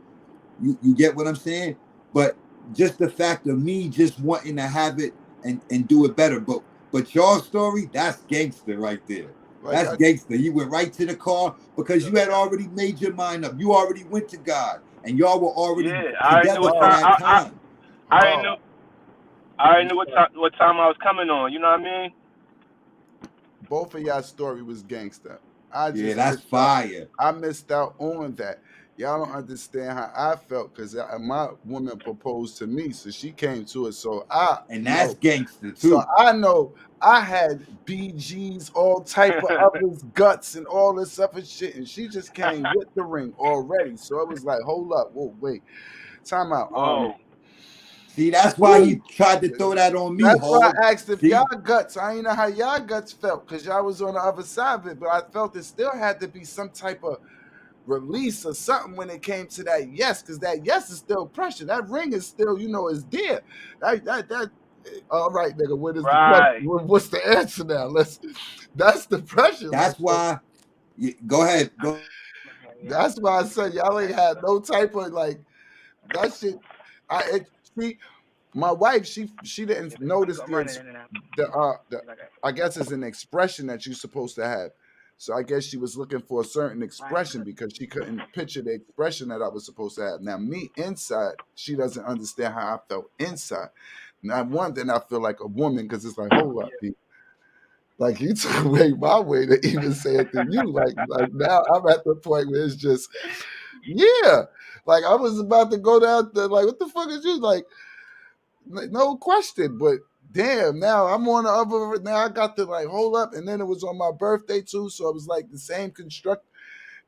You get what I'm saying? But just the fact of me just wanting to have it and do it better. But your story, that's gangster right there. Like That's I. gangster. You went right to the car because you had already made your mind up. You already went to God and y'all were already Yeah, I already knew together what for Oh. time. that time. I already Oh. knew. I already knew what time I was coming on. You know what I mean? Both of y'all story was gangster. I Yeah, just that's missed out. fire. I missed out on that. Y'all don't understand how I felt because my woman proposed to me, so she came to it. So I And that's know. gangster So too. I know I had BGs, all type of others, guts, and all this other shit, and she just came with the ring already. So it was like, hold up, whoa, wait, time out. Whoa. See, that's why he Woo. tried to throw that on me, That's why Hog. I asked if y'all See? guts. I ain't know how y'all guts felt because y'all was on the other side of it, but I felt it still had to be some type of release or something when it came to that yes, because that yes is still pressure. That ring is still, is there. That. All right, nigga. What is the question? Right. What's the answer now? That's the pressure. Like, That's why. Go ahead. Go. that's why I said y'all ain't had no type of like that shit. See, my wife, she didn't notice the I guess it's an expression that you're supposed to have. So I guess she was looking for a certain expression because she couldn't picture the expression that I was supposed to have. Now me inside, she doesn't understand how I felt inside. Now one thing I feel like a woman because it's like, hold up, Pete. Like you took away my way to even say it to you. Like now I'm at the point where it's just, yeah. Like I was about to go down there, like, what the fuck is you like, no question, but damn, now I'm on the other. Now I got to like hold up, and then it was on my birthday too, so it was like the same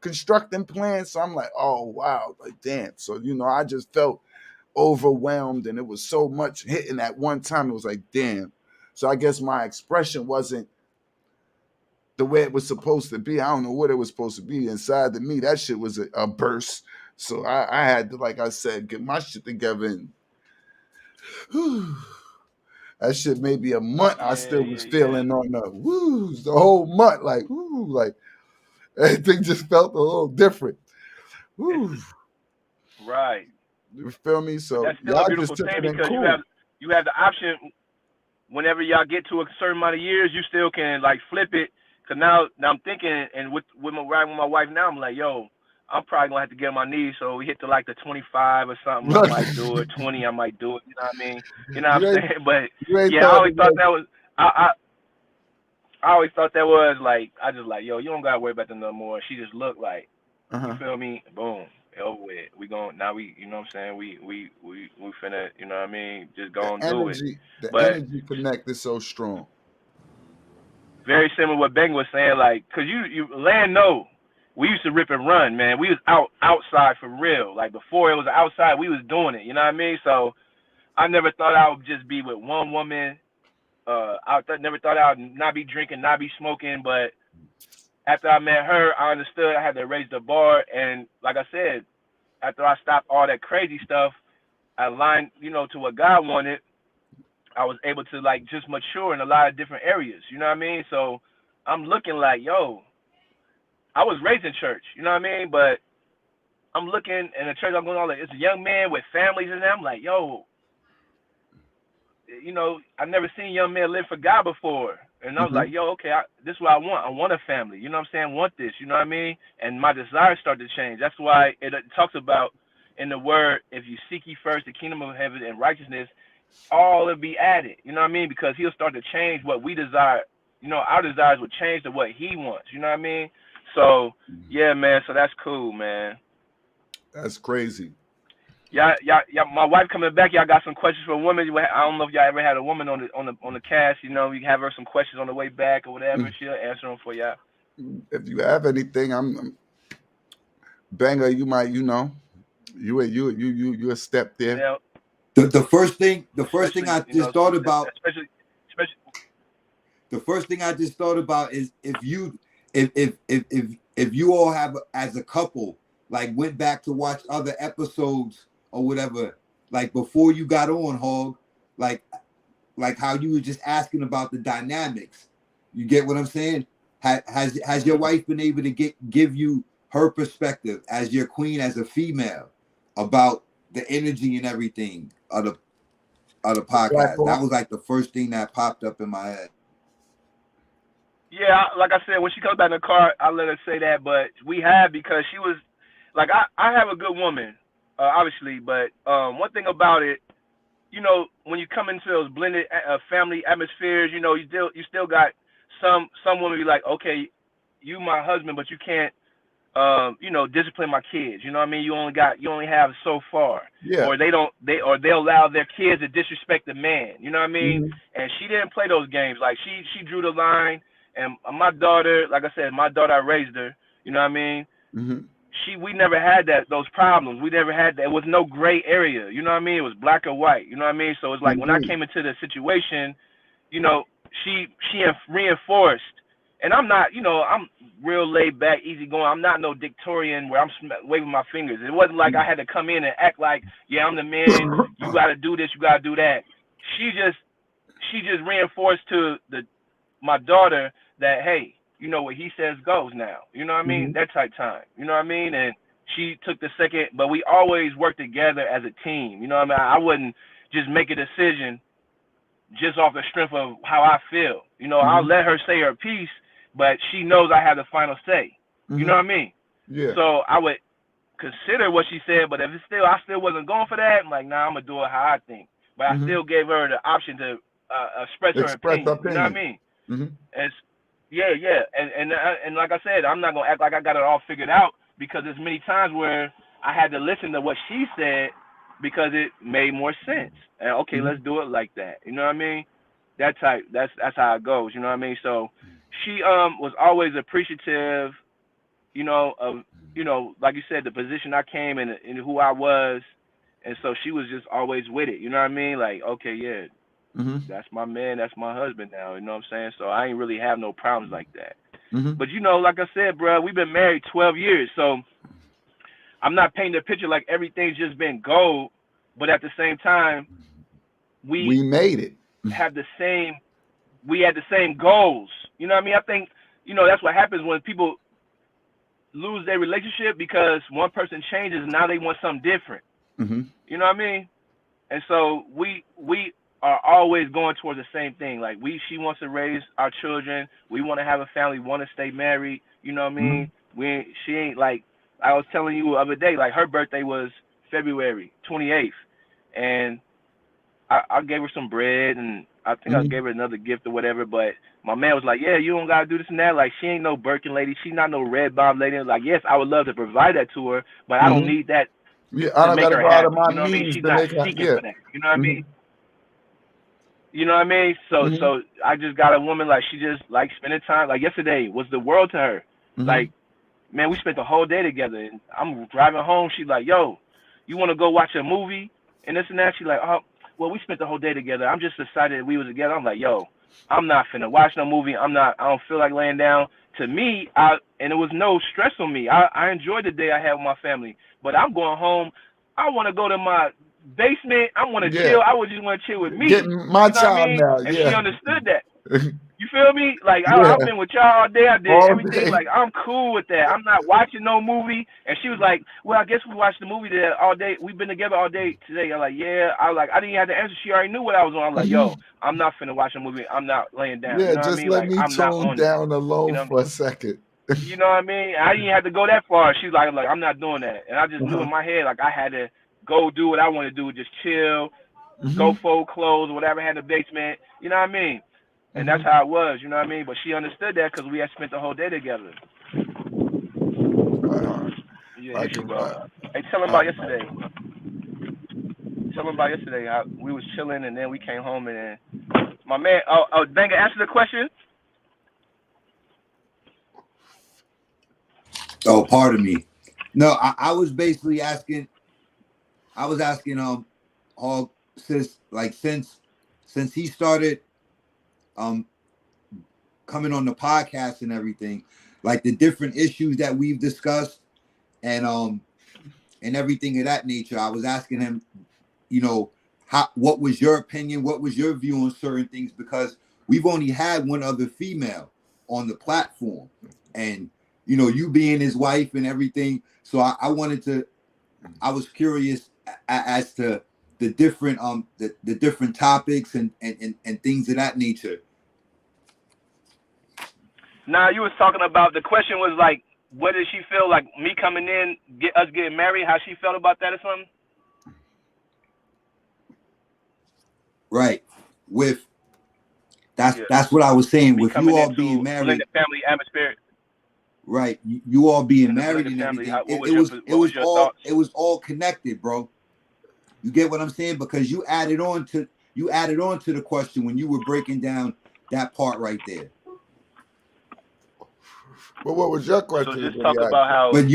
constructing plan. So I'm like, oh wow, like damn. So I just felt overwhelmed, and it was so much hitting at one time. It was like damn. So I guess my expression wasn't the way it was supposed to be. I don't know what it was supposed to be inside of me. That shit was a burst. So I had to, like I said, get my shit together and. That shit maybe a month I still was Yeah. feeling on the woos the whole month, like woo, like everything just felt a little different. It's Woo, right. you feel me? But So that's still a y'all just beautiful took thing it in because cool. you have the option whenever y'all get to a certain amount of years, you still can like flip it. Cause now I'm thinking, and with my riding with my wife now, I'm like, yo, I'm probably gonna have to get on my knees. So we hit to like the 25 or something, I Look, might do it. 20, I might do it. You know what I mean? You know what you I'm ain't saying? But you ain't yeah, I thought always it thought was that was I always thought that was like I just like, yo, you don't gotta worry about them no more. She just looked like, you uh-huh. feel me? Boom. Over with. We going now. We, you know what I'm saying? We finna, you know what I mean? Just The go and do it. energy, the But energy connect is so strong. very similar to what Bang was saying, like, cause you land no. We used to rip and run, man. We was outside for real. Like before it was outside, we was doing it. You know what I mean? So I never thought I would just be with one woman. Never thought I would not be drinking, not be smoking. But after I met her, I understood I had to raise the bar. And like I said, after I stopped all that crazy stuff, I aligned, to what God wanted. I was able to like just mature in a lot of different areas. You know what I mean? So I'm looking like, yo, I was raised in church. You know what I mean? But I'm looking in the church I'm going on like it's a young man with families and I'm like, yo, I've never seen young men live for God before. And I was like, yo, okay, this is what I want. I want a family. You know what I'm saying? I want this. You know what I mean? And my desires started to change. That's why it talks about in the word, if you seek ye first the kingdom of heaven and righteousness, all will be added. You know what I mean? Because he'll start to change what we desire. Our desires will change to what he wants. You know what I mean? So, yeah, man. So that's cool, man. That's crazy. Yeah, my wife coming back. Y'all got some questions for women. I don't know if y'all ever had a woman on the cast. You have her some questions on the way back or whatever. She'll answer them for y'all. If you have anything, I'm Banger. You might, you a step there. Yeah. The first thing I just thought about, especially. The first thing I just thought about is if you all have as a couple like went back to watch other episodes or whatever, like before you got on, Hog, like how you were just asking about the dynamics. You get what I'm saying? Has your wife been able to give you her perspective as your queen, as a female, about the energy and everything of the podcast? That was like the first thing that popped up in my head. Yeah, like I said, when she comes back in the car, I'll let her say that. But we have, because she was like, I have a good woman, obviously. But one thing about it, when you come into those blended family atmospheres, you still got some women be like, okay, you my husband, but you can't, discipline my kids. You know what I mean? You only have so far. Yeah. Or they'll allow their kids to disrespect the man. You know what I mean? And she didn't play those games. Like she drew the line. And my daughter, like I said, I raised her. You know what I mean? We never had those problems. We never had that. It was no gray area. You know what I mean? It was black or white. You know what I mean? So it's like when I came into the situation, she reinforced. And I'm not, I'm real laid back, easy going. I'm not no dictatorian where I'm waving my fingers. It wasn't like I had to come in and act like, yeah, I'm the man. You got to do this. You got to do that. She just reinforced to my daughter that, hey, what he says goes now. You know what I mean? That type time. You know what I mean? And she took the second, but we always work together as a team. You know what I mean? I wouldn't just make a decision just off the strength of how I feel. I'll let her say her piece, but she knows I have the final say. You know what I mean? Yeah. So I would consider what she said, but if I still wasn't going for that, I'm like, nah, I'm gonna do it how I think. But I still gave her the option to express her opinion. You know what I mean? It's yeah, and like I said, I'm not gonna act like I got it all figured out, because there's many times where I had to listen to what she said because it made more sense. And okay, let's do it like that. You know what I mean? That type. That's how it goes. You know what I mean? So she was always appreciative, of like you said, the position I came in and who I was, and so she was just always with it. You know what I mean? Like, okay, yeah. That's my man. That's my husband now. You know what I'm saying? So I ain't really have no problems like that. But like I said, bro, we've been married 12 years, so I'm not painting a picture like everything's just been gold. But at the same time, we made it. We had the same goals. You know what I mean? I think that's what happens when people lose their relationship, because one person changes and now they want something different. You know what I mean? And so we are always going towards the same thing. Like she wants to raise our children. We want to have a family. We want to stay married. You know what I mean? She ain't like, I was telling you the other day, like her birthday was February 28th, and I gave her some bread, and I think I gave her another gift or whatever. But my man was like, yeah, you don't gotta do this and that. Like, she ain't no Birkin lady. She's not no red bomb lady. Like, yes, I would love to provide that to her, but I don't need that. Yeah, I don't gotta go out of my you know what I mean? means She's to not make her. seeking Yeah. for that. You know what I mean? You know what I mean? So I just got a woman, like, she just likes spending time. Like, yesterday was the world to her. Like, man, we spent the whole day together. And I'm driving home. She's like, yo, you want to go watch a movie and this and that? She's like, oh, well, we spent the whole day together. I'm just excited that we was together. I'm like, yo, I'm not finna watch no movie. I don't feel like laying down. To me, and it was no stress on me. I enjoyed the day I had with my family. But I'm going home. I want to go to my basement. I want to Yeah. chill. I would just want to chill with me. Getting my You know what I time mean? now. And she Yeah. understood that. You feel me? Like Yeah. I've been with y'all all day. I did All everything. day. Like I'm cool with that. I'm not watching no movie. And she was like, "Well, I guess we watched the movie there all day. We've been together all day today." I'm like, "Yeah." I didn't have to answer. She already knew what I was on. I'm like, "Yo, I'm not finna watch a movie. I'm not laying down." You Yeah, know what I just mean? let Like me I'm not tone on that. down You alone know what I mean? for a second. You know what I mean? I didn't have to go that far. She's like, I'm not doing that. And I just knew Uh-huh. in my head like I had to go do what I want to do, just chill, go Hmm. fold clothes, whatever I had in the basement. You know what I mean? And Hmm. that's how it was. You know what I mean? But she understood that because we had spent the whole day together. Right on. Yeah, here Like, she go. Hey, tell him uh, about yesterday. Tell him about yesterday. We was chilling and then we came home and then my man. Oh, Banger, answer the question. Oh, pardon me. No, I was basically asking. I was asking all since he started um coming on the podcast and everything, like the different issues that we've discussed and everything of that nature. I was asking him, you know, what was your opinion? What was your view on certain things? Because we've only had one other female on the platform, and you being his wife and everything. So I was curious as to the different the different topics and things of that nature. Nah, you was talking about the question was like, what did she feel like me coming in, us getting married? How she felt about that or something? Right. With Yeah, that's what I was saying. me With you coming all being into married, blended family atmosphere right? You all being in the married blended and family. everything. What was your thoughts? It was all connected, bro. You get what I'm saying? Because you added on to the question when you were breaking down that part right there. but what was your So question? Is just what he talk about asked. how. But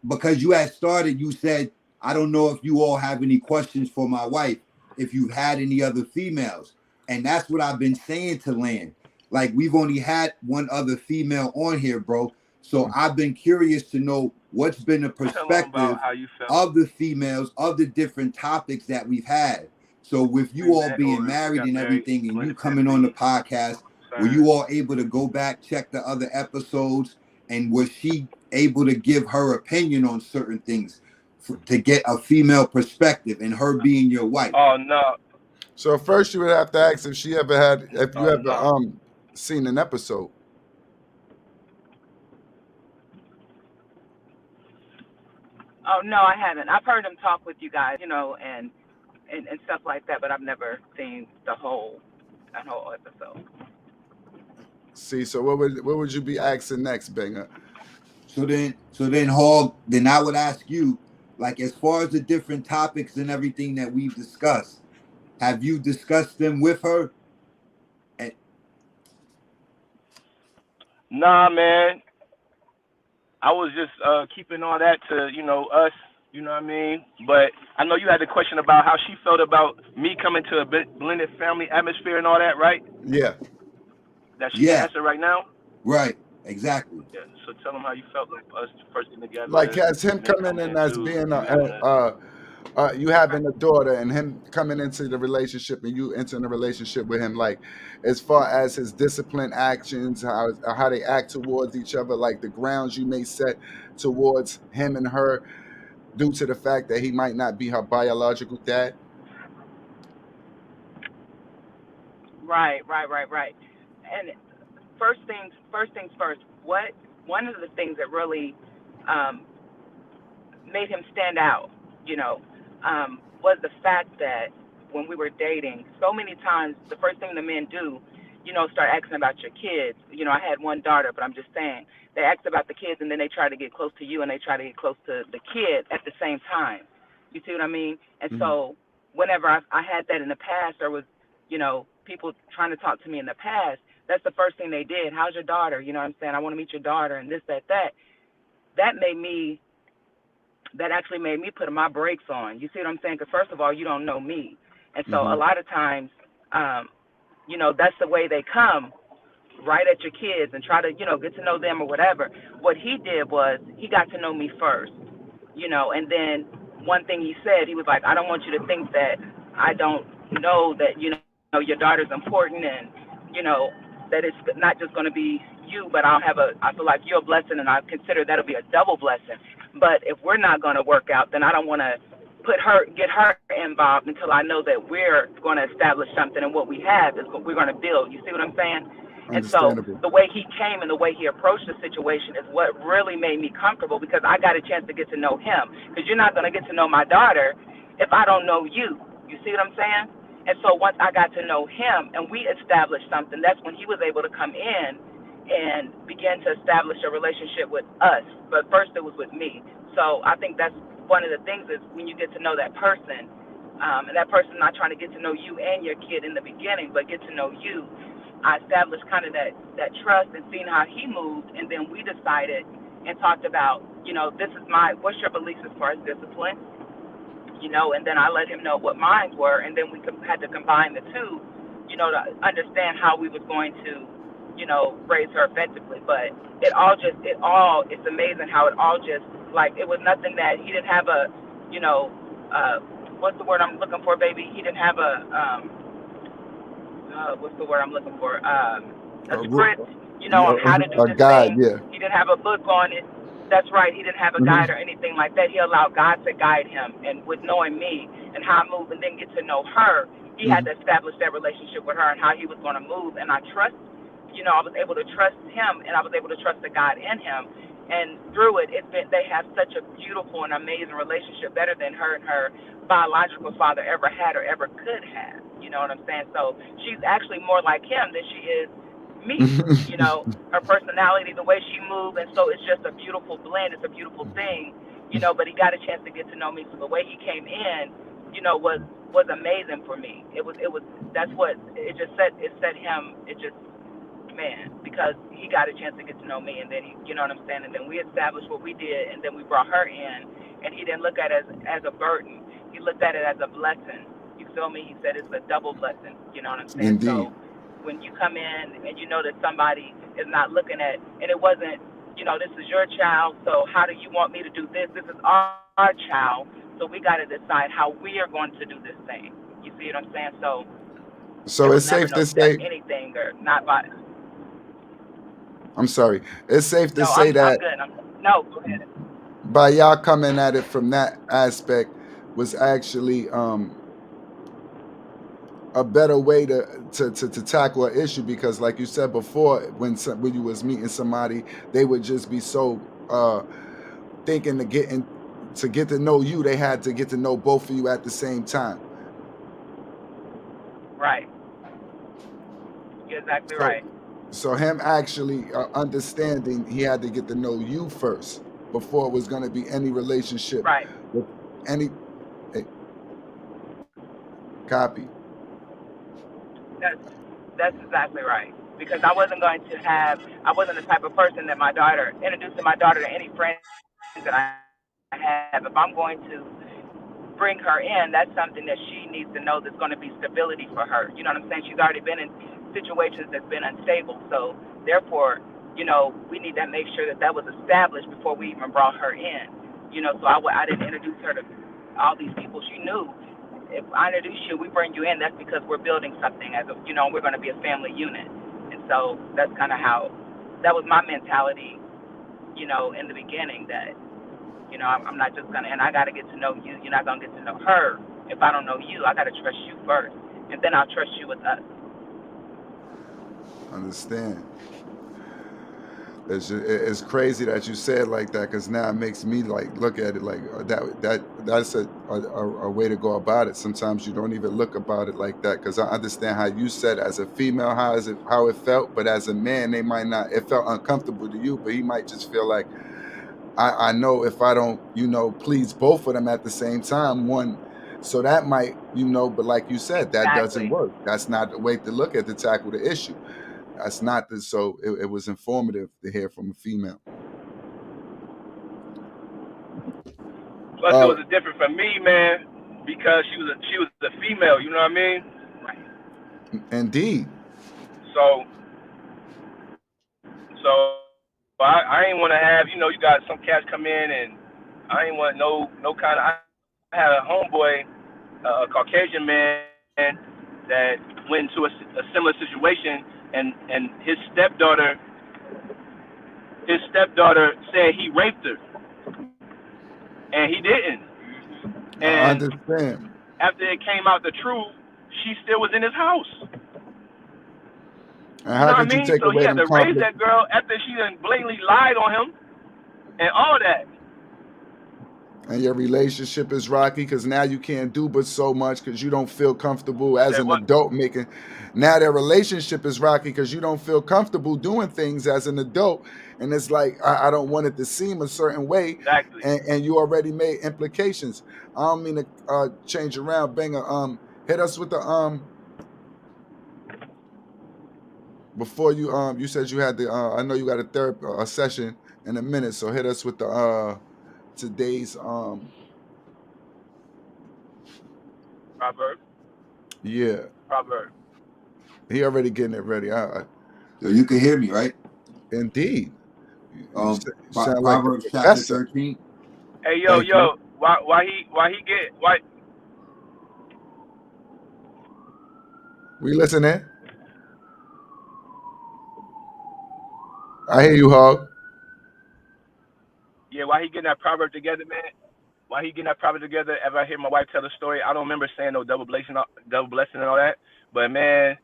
because you had started, you said, I don't know if you all have any questions for my wife, if you've had any other females. And that's what I've been saying to Land. Like, we've only had one other female on here, bro. So I've been curious to know what's been the Tell them about perspective how you felt. of the females, of the different topics that we've had. So with We you all met being or we married got and married, everything and you blended coming on the family. podcast, were Concern. you all able to go back, check the other episodes, and was she able to give her opinion on certain things to get a female perspective and her being your wife? Oh no, So first, you would have to ask if she ever had, if you oh ever no. seen an episode. Oh no, I haven't. I've heard him talk with you guys, and stuff like that, but I've never seen that whole episode. See, so what would you be asking next, Banger? So then, Hog, then I would ask you, like, as far as the different topics and everything that we've discussed, have you discussed them with her? And Nah, man. I was just keeping all that to us. You know what I mean? But I know you had the question about how she felt about me coming to a blended family atmosphere and all that, right? Yeah. That she can yeah, answer right now. right, exactly. Yeah. So tell them how you felt like us first getting Like together has him and then coming coming in as into being you having a. you having a daughter and him coming into the relationship and you entering the relationship with him, like as far as his discipline actions, how they act towards each other, like the grounds you may set towards him and her due to the fact that he might not be her biological dad. Right. And first things first. What one of the things that really um, made him stand out, you know, was the fact that when we were dating, so many times the first thing the men do, start asking about your kids. I had one daughter, but I'm just saying they ask about the kids and then they try to get close to you and they try to get close to the kid at the same time. You see what I mean? And Mhm. so whenever I had that in the past, or was, people trying to talk to me in the past, that's the first thing they did. How's your daughter? You know what I'm saying? I want to meet your daughter and this, that, that. That made me that actually made me put my brakes on. You see what I'm saying? Because first of all, you don't know me. And so a lot of times, that's the way they come, right at your kids and try to, get to know them or whatever. What he did was he got to know me first, and then one thing he said, he was like, I don't want you to think that I don't know that, your daughter's important and, that it's not just going to be you, but I feel like you're a blessing and I consider that'll be a double blessing. But if we're not going to work out, then I don't want to get her involved until I know that we're going to establish something and what we have is what we're going to build. You see what I'm saying? And so Understandable. the way he came and the way he approached the situation is what really made me comfortable because I got a chance to get to know him. Because you're not going to get to know my daughter if I don't know you. You see what I'm saying? And so once I got to know him and we established something, that's when he was able to come in and begin to establish a relationship with us. But first it was with me. So I think that's one of the things is when you get to know that person, and that person not trying to get to know you and your kid in the beginning, but get to know you. I established kind of that trust and seeing how he moved, and then we decided and talked about, what's your beliefs as far as discipline, and then I let him know what mine were, and then we had to combine the two, to understand how we was going to, raise her effectively. But it's amazing how it all just, like, it was nothing that he didn't have a, what's the word I'm looking for, baby? He didn't have what's the word I'm looking for? A script, on how to do A this guide, thing. yeah. He didn't have a book on it. That's right. He didn't have a guide or anything like that. He allowed God to guide him. And with knowing me and how I move and then get to know her, he had to establish that relationship with her and how he was going to move. And I was able to trust him and I was able to trust the God in him. And through it, they have such a beautiful and amazing relationship, better than her and her biological father ever had or ever could have. You know what I'm saying? So she's actually more like him than she is me. Her personality, the way she moves, and so it's just a beautiful blend. It's a beautiful thing. But he got a chance to get to know me. So the way he came in, was amazing for me. It was that's what it just set him. It just, man, because he got a chance to get to know me, and then he, you know what I'm saying, and then we established what we did, and then we brought her in, and he didn't look at it as a burden. He looked at it as a blessing. You feel me? He said it's a double blessing. You know what I'm saying? Indeed. So when you come in and you know that somebody is not looking at, and it wasn't, this is your child, so how do you want me to do this? This is our child, so we got to decide how we are going to do this thing. You see what I'm saying? So So there was it's never safe no to step say, anything or not by. I'm sorry, it's safe to No, say I'm that good. No, go ahead. by y'all coming at it from that aspect was actually a better way to tackle an issue, because like you said before, when you was meeting somebody, they would just be so thinking to get to know you, they had to get to know both of you at the same time. Right. You're exactly So right. so him actually understanding he had to get to know you first before it was going to be any relationship Right. with any eh, copy. That's that's exactly right. Because I wasn't the type of person that introducing my daughter to any friends that I have. If I'm going to bring her in, that's something that she needs to know there's going to be stability for her. You know what I'm saying? She's already been in situations that's been unstable. So therefore, we need to make sure that that was established before we even brought her in. So I didn't introduce her to all these people. She knew if I introduce you, we bring you in, that's because we're building something we're going to be a family unit. And so that's kind of how, that was my mentality, in the beginning that, I'm not just going to, and I got to get to know you. You're not going to get to know her. If I don't know you, I got to trust you first. And then I'll trust you with us. Understand? It's crazy that you said like that, because now it makes me like look at it like that's a way to go about it. Sometimes you don't even look about it like that, because I understand how you said as a female how it felt, but as a man they might not. It felt uncomfortable to you, but he might just feel like I know if I don't please both of them at the same time, one. So that might but like you said, that doesn't Exactly. work. That's not the way to look at to tackle the issue. That's not the so it was informative to hear from a female. Plus, it Uh, was different for me, man. because she was a female. You know what I mean? Indeed. So I ain't want to have, you know, you got some cats come in and I ain't want no kind of. I had a homeboy, a Caucasian man that went into a similar situation, and his stepdaughter said he raped her, and he didn't. I And understand. after it came out the truth, she still was in his house. And You know how what I could you mean? take So he away had them to raise conflict? that girl after she done blatantly lied on him and all that. And your relationship is rocky because now you can't do but so much because you don't feel comfortable You as said an what? adult making. Now their relationship is rocky because you don't feel comfortable doing things as an adult, and it's like I don't want it to seem a certain way, Exactly. and you already made implications. I don't mean to change around, banger. Hit us with the before you said you had the I know you got a third a session in a minute, so hit us with the today's Proverb. yeah. Proverb. He already getting it ready. So you can hear me, right? Indeed. You sound like the Proverbs chapter professor. 13. Hey Thank you. yo, why We listening. I hear you, Hog. why he getting that proverb together, man? Why he getting that proverb together? Ever I hear my wife tell the story, I don't remember saying no double blessing and all that. But man,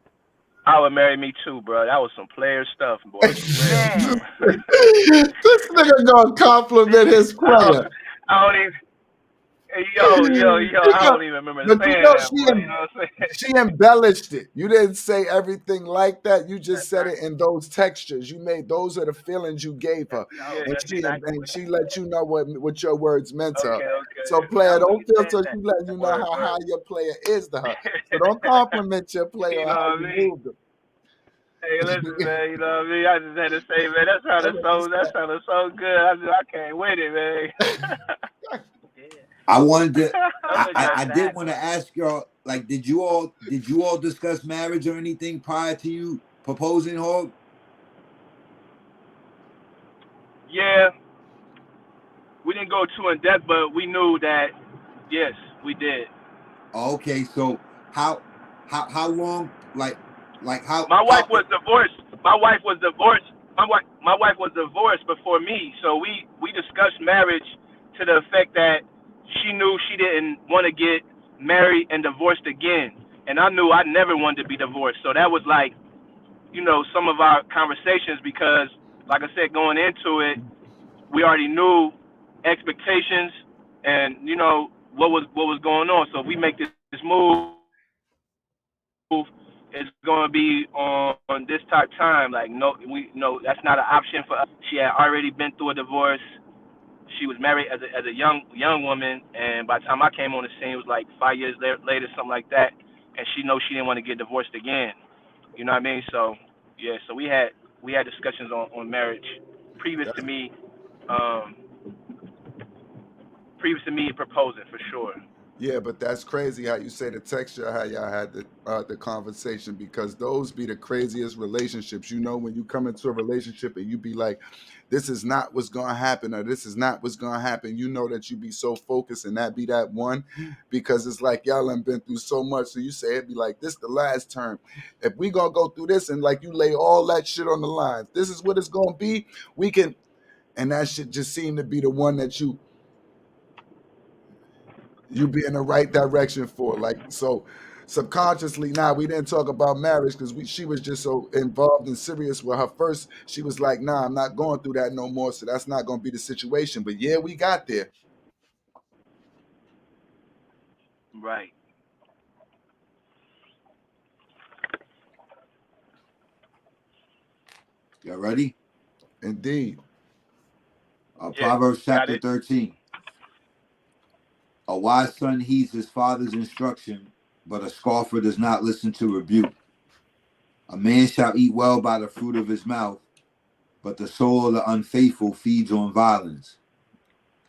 I would marry me too, bro. That was some player stuff, boy, for real. Man, This nigga gonna compliment his I don't, player. I don't even. Hey, I don't even remember But you saying know that, boy. You know what I'm saying? she embellished it. You didn't say everything like that. You just said it in those textures. You made those are the feelings you gave her, no, and that's she exactly and what she happened. let you know what your words meant to her. Okay. So, player, That was don't me feel saying so that. she letting you know how high Word. your player is to her. So don't compliment your player You on know how what I you mean? moved him. Hey, listen, man. You know what I mean? I just had to say, man, that sounded so good. I can't wait it, man. Yeah, I wanted to those are I just did facts. want to ask y'all, like, did you all discuss marriage or anything prior to you proposing, Hog? Yeah, we didn't go too in depth, but we knew that, yes, we did. Okay, so how long, like My wife how was divorced. My wife was divorced before me, so we discussed marriage to the effect that she knew she didn't want to get married and divorced again, and I knew I never wanted to be divorced. So that was like, you know, some of our conversations because, like I said, going into it, we already knew expectations and you know what was going on. So if we make this move, it's going to be on this type time. Like no, that's not an option for us. She had already been through a divorce. She was married as a young woman, and by the time I came on the scene, it was like 5 years later, something like that. And she knows she didn't want to get divorced again. You know what I mean? So yeah, so we had discussions on marriage previous to me, um, proposing for sure. Yeah, but that's crazy how you say the texture, how y'all had the conversation, because those be the craziest relationships. You know, when you come into a relationship and you be like, this is not what's gonna happen, or this is not what's gonna happen. You know that you be so focused and that be that one, because it's like y'all have been through so much. So you say it be like, this the last term. If we gonna go through this and like you lay all that shit on the line, this is what it's gonna be, we can, and that shit just seemed to be the one that you be in the right direction for. Like, so subconsciously, now we didn't talk about marriage because she was just so involved and serious with her first. She was like, nah, I'm not going through that no more. So that's not going to be the situation. But yeah, we got there. Right. y'all ready? Indeed. Yeah. Proverbs Got chapter it. 13. A wise son heeds his father's instruction, but a scoffer does not listen to rebuke. A man shall eat well by the fruit of his mouth, but the soul of the unfaithful feeds on violence.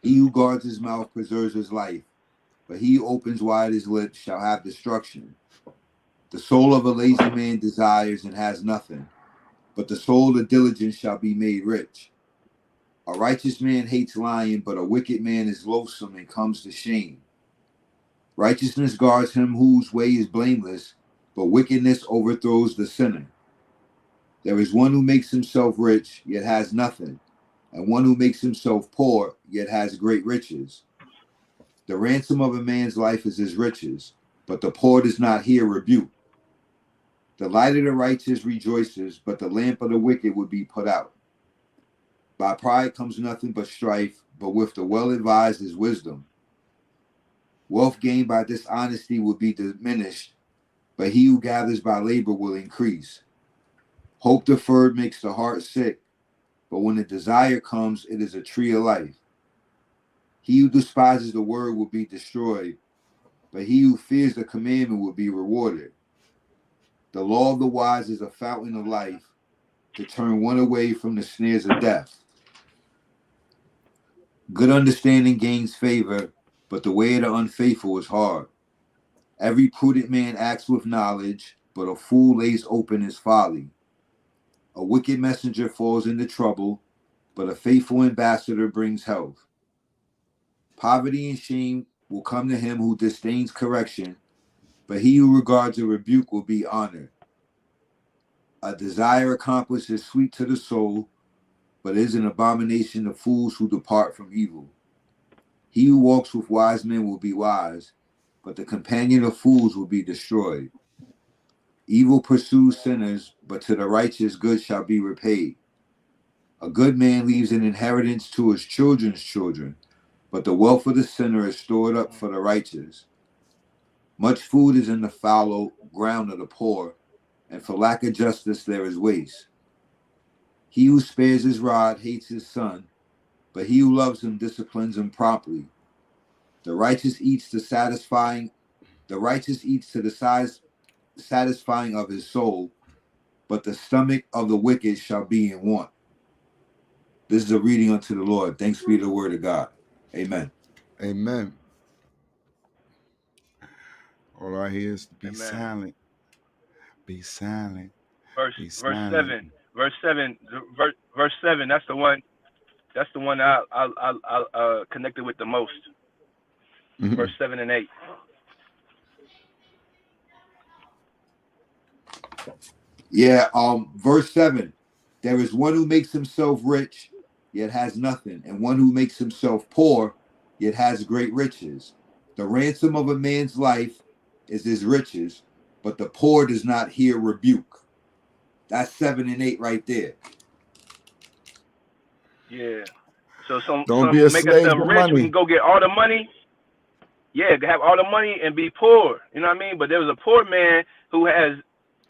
He who guards his mouth preserves his life, but he who opens wide his lips shall have destruction. The soul of a lazy man desires and has nothing, but the soul of diligence shall be made rich. A righteous man hates lying, but a wicked man is loathsome and comes to shame. Righteousness guards him whose way is blameless, but wickedness overthrows the sinner. There is one who makes himself rich, yet has nothing, and one who makes himself poor, yet has great riches. The ransom of a man's life is his riches, but the poor does not hear rebuke. The light of the righteous rejoices, but the lamp of the wicked would be put out. By pride comes nothing but strife, but with the well-advised is wisdom. Wealth gained by dishonesty will be diminished, but he who gathers by labor will increase. Hope deferred makes the heart sick, but when the desire comes, it is a tree of life. He who despises the word will be destroyed, but he who fears the commandment will be rewarded. The law of the wise is a fountain of life, to turn one away from the snares of death. Good understanding gains favor, but the way of the unfaithful is hard. Every prudent man acts with knowledge, but a fool lays open his folly. A wicked messenger falls into trouble, but a faithful ambassador brings health. Poverty and shame will come to him who disdains correction, but he who regards a rebuke will be honored. A desire accomplished is sweet to the soul, but is an abomination to fools who depart from evil. He who walks with wise men will be wise, but the companion of fools will be destroyed. Evil pursues sinners, but to the righteous good shall be repaid. A good man leaves an inheritance to his children's children, but the wealth of the sinner is stored up for the righteous. Much food is in the fallow ground of the poor, and for lack of justice there is waste. He who spares his rod hates his son, but he who loves him disciplines him promptly. The righteous eats to the satisfying of his soul, but the stomach of the wicked shall be in want. This is a reading unto the Lord. Thanks be to the word of God. Amen. Amen. All I hear is be Amen. silent. Be silent. Verse Be verse silent. 7. Verse 7. That's the one. That's the one I connected with the most. Verse 7 and 8. Yeah, verse 7. There is one who makes himself rich, yet has nothing, and one who makes himself poor, yet has great riches. The ransom of a man's life is his riches, but the poor does not hear rebuke. That's 7 and 8 right there. Yeah. So some Don't be a make slave ourselves to rich. We can money. go get all the money. Yeah, have all the money and be poor. You know what I mean? But there was a poor man who has Who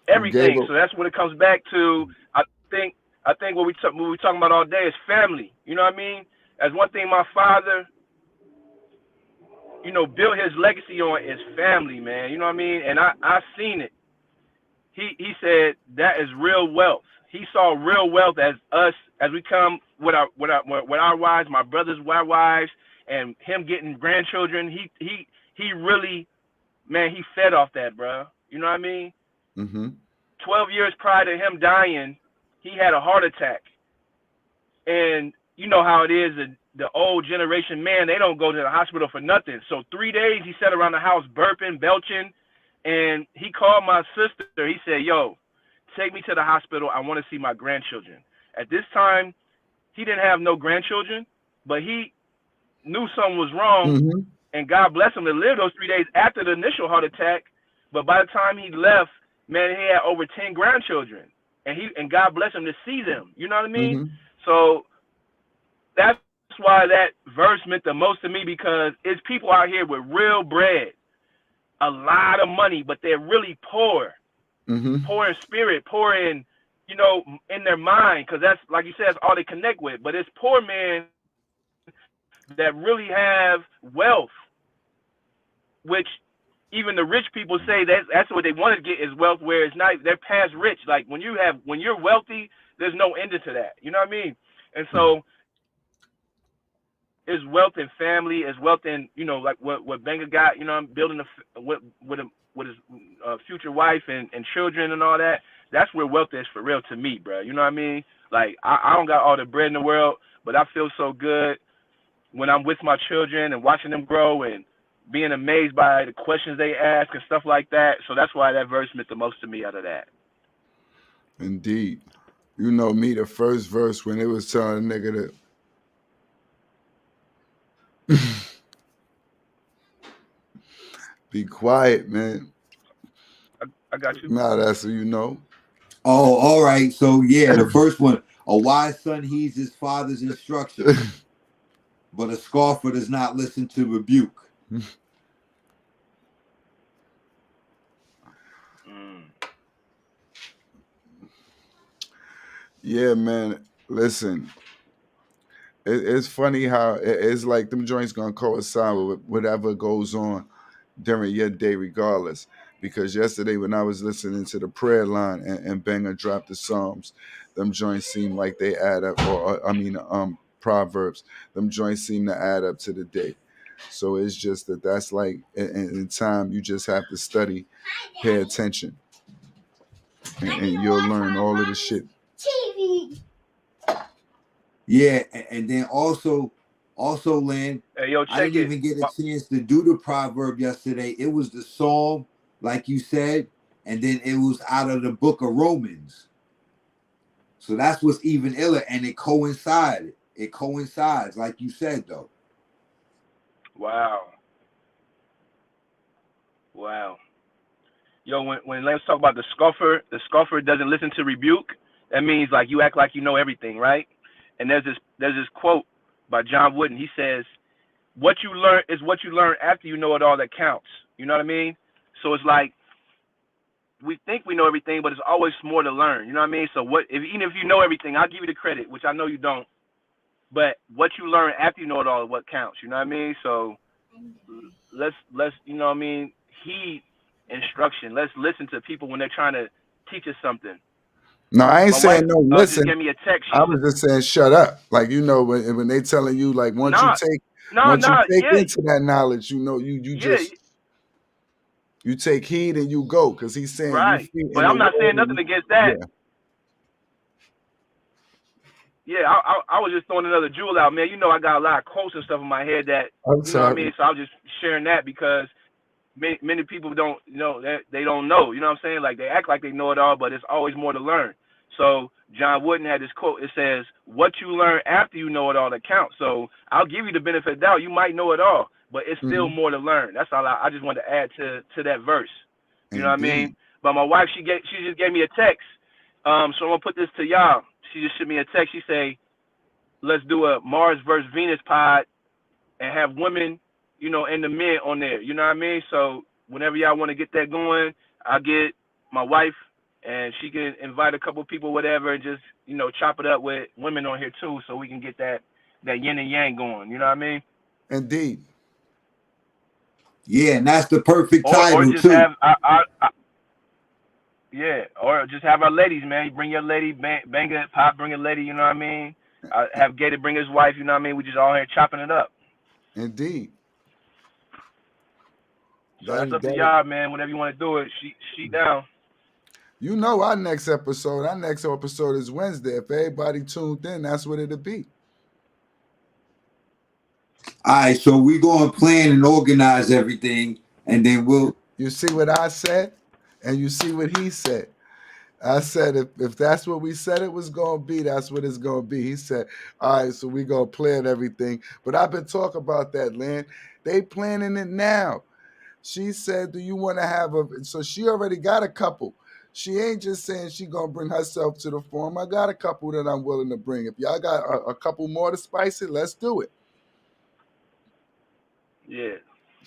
gave everything. up? So that's what it comes back to. I think what we talking about all day is family. You know what I mean? As one thing my father, built his legacy on is family, man. You know what I mean? And I seen it. He said that is real wealth. He saw real wealth as us as we come with our wives, my brother's wives, and him getting grandchildren. He really, man, he fed off that, bro. You know what I mean? 12 years prior to him dying, he had a heart attack. And you know how it is, the old generation, man, they don't go to the hospital for nothing. So 3 days he sat around the house burping, belching, and he called my sister. He said, yo, take me to the hospital. I want to see my grandchildren. At this time, he didn't have no grandchildren, but he knew something was wrong, and God bless him to live those 3 days after the initial heart attack. But by the time he left, man, he had over 10 grandchildren, and God bless him to see them. You know what I mean? So that's why that verse meant the most to me, because it's people out here with real bread, a lot of money, but they're really poor, poor in spirit, poor in, in their mind, because that's, like you said, that's all they connect with. But it's poor men that really have wealth, which even the rich people say that's what they want to get is wealth, where it's not, they're past rich. Like when you're wealthy, there's no end to that. You know what I mean? And so it's wealth in family, it's wealth in, you know, like what Banger got. You know, I'm building with his future wife and children and all that. That's where wealth is for real to me, bro. You know what I mean? Like I don't got all the bread in the world, but I feel so good when I'm with my children and watching them grow and being amazed by the questions they ask and stuff like that. So that's why that verse meant the most to me out of that. Indeed. You know me, the first verse when it was telling a nigga to be quiet, man. I got you. Now that's what you know. Oh, all right. So yeah, the first one: a wise son heeds his father's instruction, but a scoffer does not listen to rebuke. Yeah, man. Listen, it's funny how it's like them joints gonna coincide with whatever goes on during your day, regardless. Because yesterday when I was listening to the prayer line and Banger dropped the Psalms, them joints seem like they add up, or I mean, Proverbs. Them joints seem to add up to the day. So it's just that's like in time you just have to study, pay attention, and you'll learn all of the shit. TV. Yeah, and then also, Lynn, Hey, yo, I check didn't it. even get a chance to do the proverb yesterday. It was the psalm, like you said, and then it was out of the book of Romans. So that's what's even iller, and it coincided. It coincides, like you said, though. Wow. Wow. Yo, when let's talk about the scoffer doesn't listen to rebuke. That means like you act like you know everything, right? And there's this quote by John Wooden. He says, "What you learn is what you learn after you know it all that counts." You know what I mean? So it's like we think we know everything, but it's always more to learn. You know what I mean? So even if you know everything, I'll give you the credit, which I know you don't. But what you learn after you know it all is what counts. You know what I mean? So let's you know what I mean, heed instruction. Let's listen to people when they're trying to teach us something. No, I ain't My wife saying no. just Listen, gave me a text. I was just saying shut up. Like you know when they telling you like once you Nah, take nah, yeah, into that knowledge, you know you yeah, just you take heed and you go because he's saying you right. feet But in the I'm not word saying and nothing against that. yeah. Yeah, I was just throwing another jewel out, man. You know, I got a lot of quotes and stuff in my head that, I'm you know what I sorry. mean? So I was just sharing that because many people don't, you know, they don't know. You know what I'm saying? Like they act like they know it all, but it's always more to learn. So John Wooden had this quote. It says, "What you learn after you know it all that counts." So I'll give you the benefit of the doubt. You might know it all, but it's still Mm-hmm. more to learn. That's all. I just wanted to add to that verse. You know what I mean? Indeed. But my wife, she just gave me a text. So I'm gonna put this to y'all. She just sent me a text. She say, "Let's do a Mars versus Venus pod and have women, you know, and the men on there." You know what I mean? So whenever y'all want to get that going, I'll get my wife and she can invite a couple people, whatever, and just, you know, chop it up with women on here too, so we can get that yin and yang going. You know what I mean? Indeed. Yeah, and that's the perfect Or title just too. have yeah, or just have our ladies, man. You bring your lady, bang it, pop, bring a lady. You know what I mean? Have Gator bring his wife. You know what I mean? We just all here chopping it up. Indeed. So That that's is up to that. y'all, man. Whatever you want to do it, she down. You know our next episode is Wednesday. If everybody tuned in, that's what it'll be. All right, so we're gonna plan and organize everything, and then we'll. You see what I said, and you see what he said. I said if that's what we said it was gonna be, that's what it's gonna be. He said, all right, so we gonna plan everything. But I've been talking about that, Lynn. They planning it now. She said, do you want to have a so she already got a couple. She ain't just saying she gonna bring herself to the forum. I got a couple that I'm willing to bring. If y'all got a couple more to spice it, let's do it. Yeah.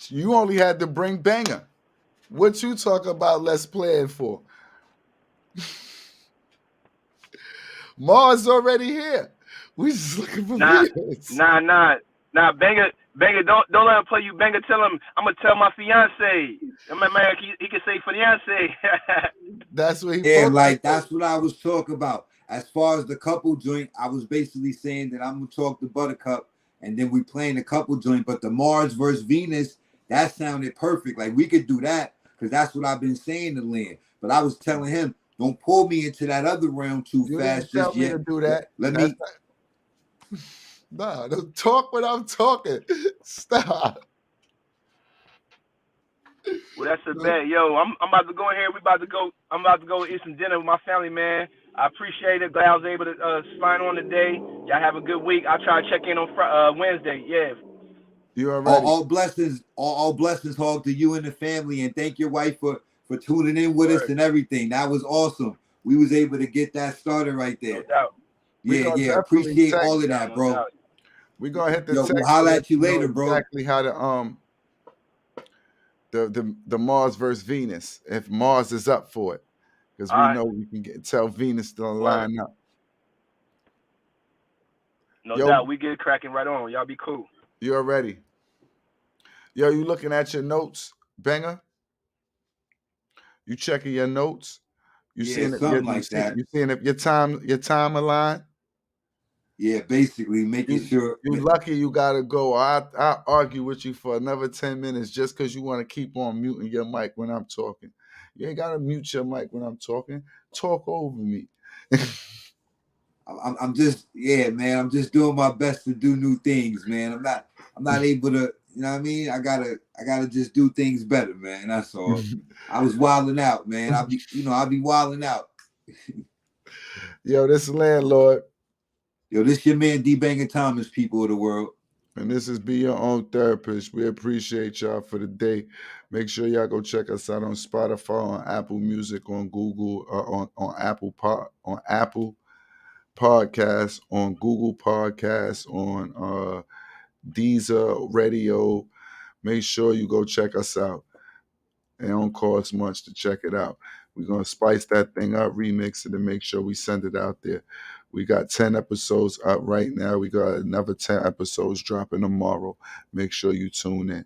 You only had to bring Banger. What you talk about let's plan for? Mars already here. We just looking for Nah, Venus. nah, nah, nah. Banger, don't let him play you. Banger, tell him I'm gonna tell my fiance. I mean, man, he can say fiance. That's what he Yeah, supposed to like say. that's what I was talking about. As far as the couple joint, I was basically saying that I'm gonna talk to Buttercup and then we playing a couple joints. But the Mars versus Venus, that sounded perfect. Like we could do that because that's what I've been saying to Lynn. But I was telling him, don't pull me into that other realm too You didn't fast just tell me yet. to do that. Let That's me. Nah, don't talk when I'm talking. Stop. Well, that's a bet, yo. I'm about to go in here. I'm about to go eat some dinner with my family, man. I appreciate it. Glad I was able to sign on today. Y'all have a good week. I'll try to check in on Wednesday. Yeah. You already. All blessings, all blessings, Hog, to you and the family, and thank your wife for tuning in with us Word. and everything. That was awesome. We was able to get that started right there. No doubt. We Yeah, gonna yeah. definitely Appreciate text. all of No that, doubt. No bro. doubt. We gonna hit the Yo, text we'll to holler let at you you know later, bro. exactly how the Mars versus Venus. If Mars is up for it, because All we right. know we can tell Venus to Word. line up. No Yo, doubt. We get cracking right on. Y'all be cool. you already. Yo, you looking at your notes, Banger? You checking your notes? You Yeah, seeing if something like that. you seeing if your time aligned? Yeah, basically making sure. You lucky you gotta go. I argue with you for another 10 minutes just because you want to keep on muting your mic when I'm talking. You ain't gotta mute your mic when I'm talking. Talk over me. I'm just, yeah, man. I'm just doing my best to do new things, man. I'm not able to. You know what I mean? I gotta just do things better, man. That's all. I was wilding out, man. I'll be wilding out. Yo, this is Landlord. Yo, this your man D Banger Thomas, people of the world. And this is Be Your Own Therapist. We appreciate y'all for the day. Make sure y'all go check us out on Spotify, on Apple Music, on Google, on Apple Podcasts, on Google Podcasts, on Deezer Radio. Make sure you go check us out. It don't cost much to check it out. We're gonna spice that thing up, remix it, and make sure we send it out there. We got 10 episodes up right now. We got another 10 episodes dropping tomorrow. Make sure you tune in.